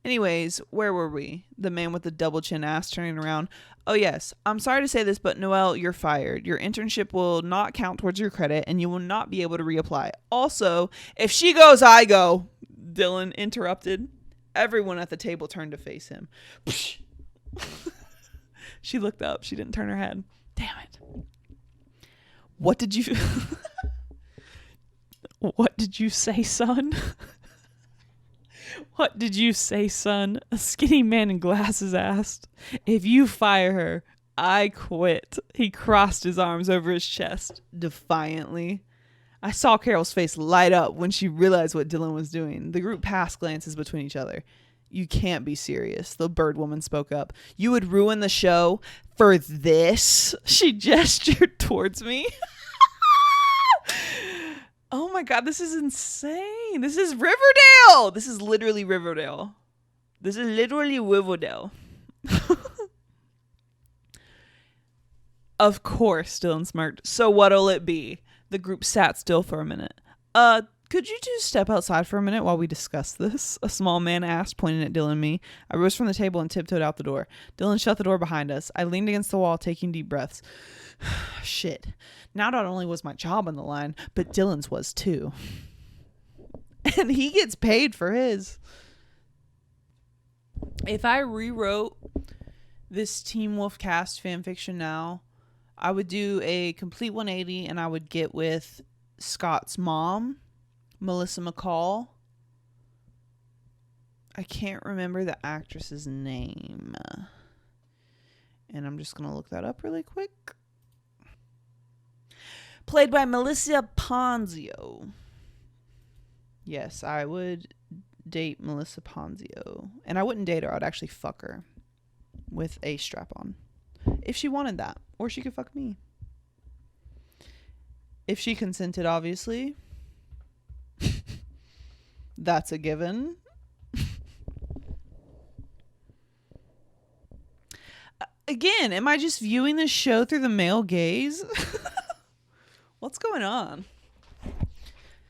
Anyways, where were we? The man with the double chin ass turning around. Oh yes, I'm sorry to say this, but Noelle, you're fired. Your internship will not count towards your credit and you will not be able to reapply. Also, if she goes, I go. Dylan interrupted. Everyone at the table turned to face him. She looked up. She didn't turn her head. Damn it. What did you say, son? What did you say, son? A skinny man in glasses asked. If you fire her, I quit. He crossed his arms over his chest defiantly. I saw Carol's face light up when she realized what Dylan was doing. The group passed glances between each other. You can't be serious, the bird woman spoke up. You would ruin the show for this? She gestured towards me. Oh my God, this is insane. This is Riverdale. This is literally Riverdale. Of course, Dylan smirked. So what'll it be? The group sat still for a minute. Could you two step outside for a minute while we discuss this? A small man asked, pointing at Dylan and me. I rose from the table and tiptoed out the door. Dylan shut the door behind us. I leaned against the wall, taking deep breaths. Shit. Now not only was my job on the line, but Dylan's was too. And he gets paid for his. If I rewrote this Teen Wolf cast fanfiction now, I would do a complete 180 and I would get with Scott's mom, Melissa McCall. I can't remember the actress's name. And I'm just going to look that up really quick. Played by Melissa Ponzio. Yes, I would date Melissa Ponzio. And I wouldn't date her. I'd actually fuck her with a strap on. If she wanted that. Or she could fuck me. If she consented, obviously. That's a given. Again, am I just viewing this show through the male gaze? What's going on?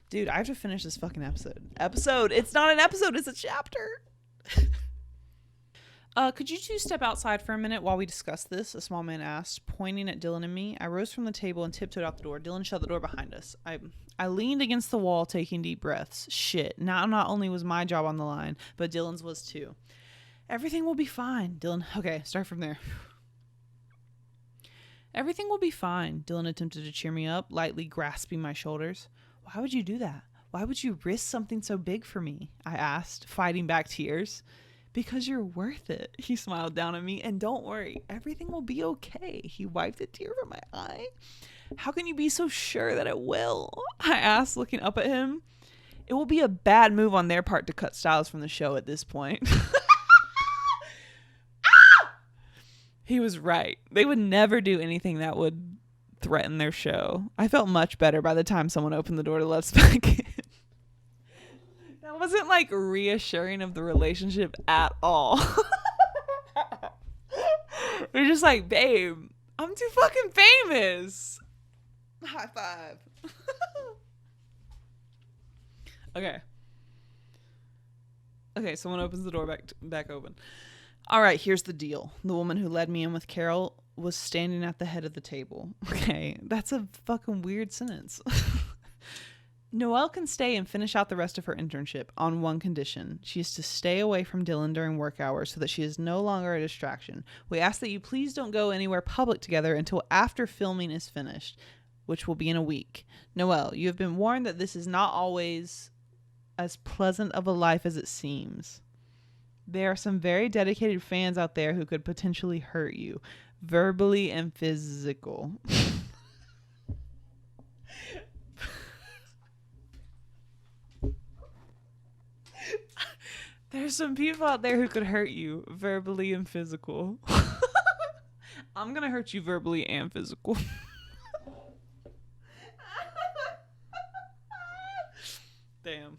Dude, I have to finish this fucking episode. It's not an episode, it's a chapter. Could you two step outside for a minute while we discuss this? A small man asked, pointing at Dylan and me. I rose from the table and tiptoed out the door. Dylan shut the door behind us. I leaned against the wall, taking deep breaths. Shit. Now not only was my job on the line, but Dylan's was too. Everything will be fine, Dylan. Okay, start from there. Everything will be fine. Dylan attempted to cheer me up, lightly grasping my shoulders. Why would you do that? Why would you risk something so big for me? I asked, fighting back tears. Because you're worth it. He smiled down at me. And don't worry, everything will be okay. He wiped a tear from my eye. How can you be so sure that it will? I asked, looking up at him. It will be a bad move on their part to cut Styles from the show at this point. He was right. They would never do anything that would threaten their show. I felt much better by the time someone opened the door to let us back in. That wasn't like reassuring of the relationship at all. We're just like, babe, I'm too fucking famous. High five. Okay, someone opens the door back open. All right, here's the deal. The woman who led me in with Carol was standing at the head of the table. Okay, that's a fucking weird sentence. Noelle can stay and finish out the rest of her internship on one condition. She is to stay away from Dylan during work hours so that she is no longer a distraction. We ask that you please don't go anywhere public together until after filming is finished, which will be in a week. Noelle, you have been warned that this is not always as pleasant of a life as it seems. There are some very dedicated fans out there who could potentially hurt you, verbally and physical. There's some people out there who could hurt you verbally and physical. I'm gonna hurt you verbally and physical. Damn.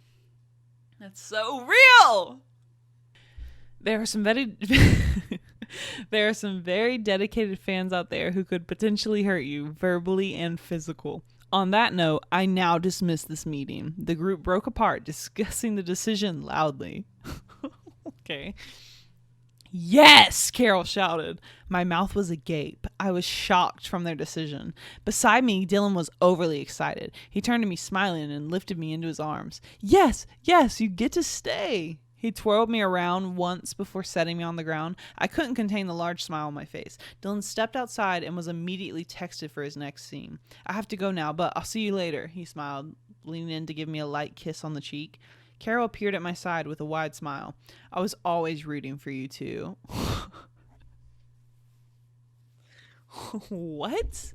That's so real. There are some very dedicated fans out there who could potentially hurt you verbally and physical. On that note, I now dismiss this meeting. The group broke apart, discussing the decision loudly. Okay. Yes, Carol shouted. My mouth was agape. I was shocked from their decision. Beside me, Dylan was overly excited. He turned to me smiling and lifted me into his arms. Yes, yes, you get to stay. He twirled me around once before setting me on the ground. I couldn't contain the large smile on my face. Dylan stepped outside and was immediately texted for his next scene. I have to go now, but I'll see you later, he smiled, leaning in to give me a light kiss on the cheek. Carol appeared at my side with a wide smile. I was always rooting for you two. What?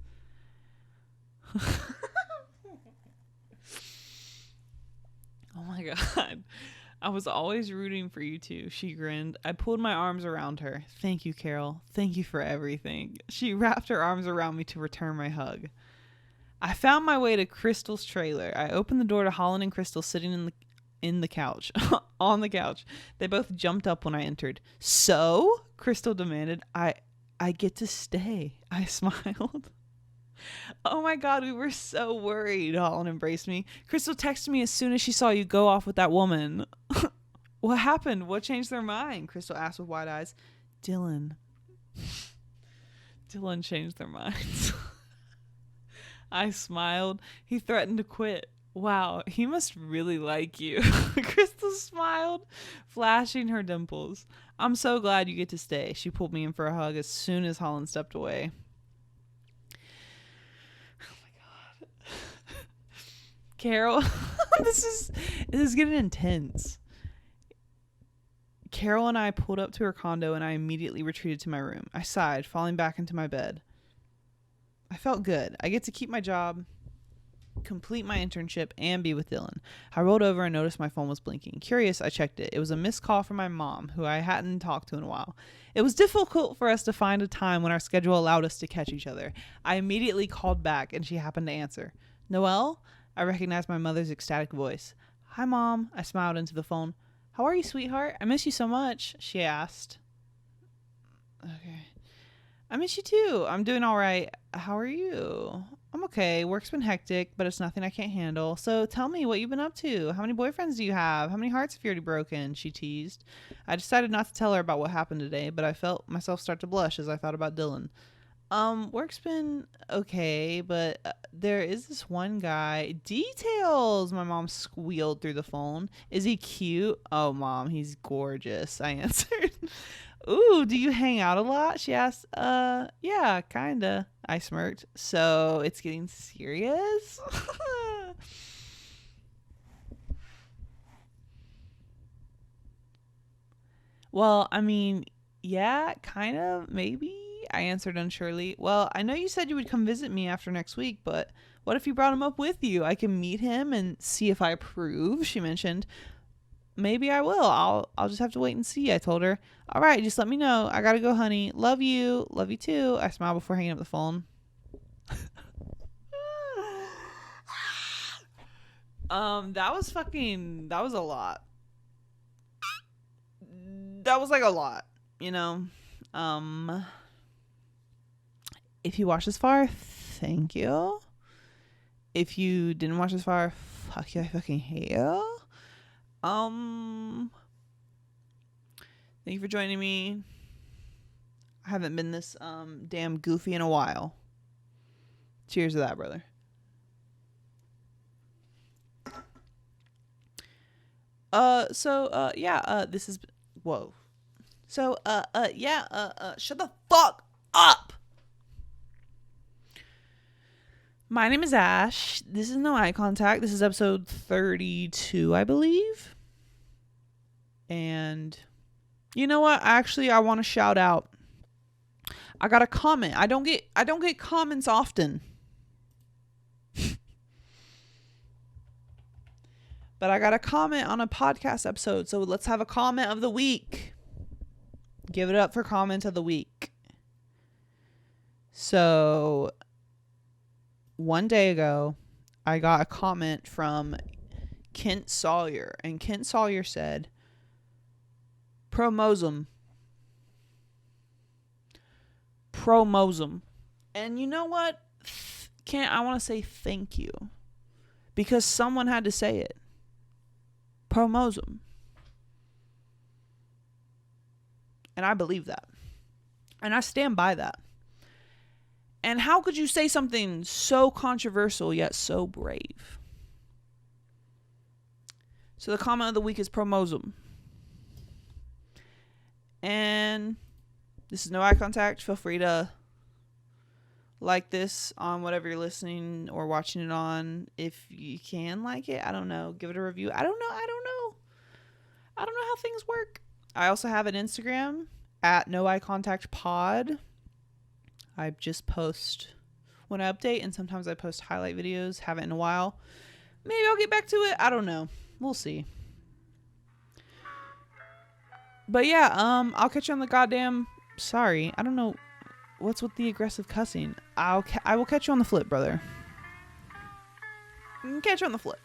Oh my God. I was always rooting for you two, she grinned. I pulled my arms around her. Thank you, Carol. Thank you for everything. She wrapped her arms around me to return my hug. I found my way to Crystal's trailer. I opened the door to Holland and Crystal sitting in the couch, on the couch. They both jumped up when I entered. So? Crystal demanded. I get to stay. I smiled. Oh my God, we were so worried. Holland embraced me. Crystal texted me as soon as she saw you go off with that woman. What happened? What changed their mind? Crystal asked with wide eyes. Dylan changed their minds. I smiled. He threatened to quit. Wow, he must really like you. Crystal smiled, flashing her dimples. I'm so glad you get to stay. She pulled me in for a hug as soon as Holland stepped away. Oh my God. Carol, this is getting intense. Carol and I pulled up to her condo and I immediately retreated to my room. I sighed, falling back into my bed. I felt good. I get to keep my job, complete my internship, and be with Dylan. I rolled over and noticed my phone was blinking. Curious, I checked it. It was a missed call from my mom, who I hadn't talked to in a while. It was difficult for us to find a time when our schedule allowed us to catch each other. I immediately called back, and she happened to answer. Noelle? I recognized my mother's ecstatic voice. Hi, Mom. I smiled into the phone. How are you, sweetheart? I miss you so much, she asked. Okay. I miss you too. I'm doing all right. How are you? I'm okay. Work's been hectic, but it's nothing I can't handle. So tell me what you've been up to. How many boyfriends do you have? How many hearts have you already broken? She teased. I decided not to tell her about what happened today, but I felt myself start to blush as I thought about Dylan. Work's been okay, but there is this one guy. Details, my mom squealed through the phone. Is he cute? Oh, Mom, he's gorgeous, I answered. Ooh, do you hang out a lot? She asked. Yeah, kinda. I smirked. So it's getting serious? Well, I mean, yeah, kind of, maybe. I answered unsurely. Well, I know you said you would come visit me after next week, but what if you brought him up with you? I can meet him and see if I approve, she mentioned. Maybe I will. I'll just have to wait and see, I told her. All right, just let me know. I gotta go, honey. Love you. Love you too. I smiled before hanging up the phone. That was a lot. That was like a lot, you know? If you watched this far, thank you. If you didn't watch this far, fuck you, I fucking hate you. Thank you for joining me. I haven't been this damn goofy in a while. Cheers to that, brother. This is whoa. Shut the fuck up. My name is Ash. This is No Eye Contact. This is episode 32, I believe. And you know what? Actually, I want to shout out. I got a comment. I don't get comments often. But I got a comment on a podcast episode. So let's have a comment of the week. Give it up for comment of the week. So one day ago, I got a comment from Kent Sawyer. And Kent Sawyer said, Promosum. And you know what? Kent, I want to say thank you. Because someone had to say it. Promosum. And I believe that. And I stand by that. And how could you say something so controversial yet so brave? So the comment of the week is promosum. And this is No Eye Contact. Feel free to like this on whatever you're listening or watching it on. If you can like it, I don't know. Give it a review. I don't know how things work. I also have an Instagram at No Eye Contact Pod. I just post when I update, and sometimes I post highlight videos. Haven't in a while. Maybe I'll get back to it. I don't know. We'll see. But yeah, I'll catch you on the goddamn. Sorry, I don't know what's with the aggressive cussing. I will catch you on the flip, brother. Catch you on the flip.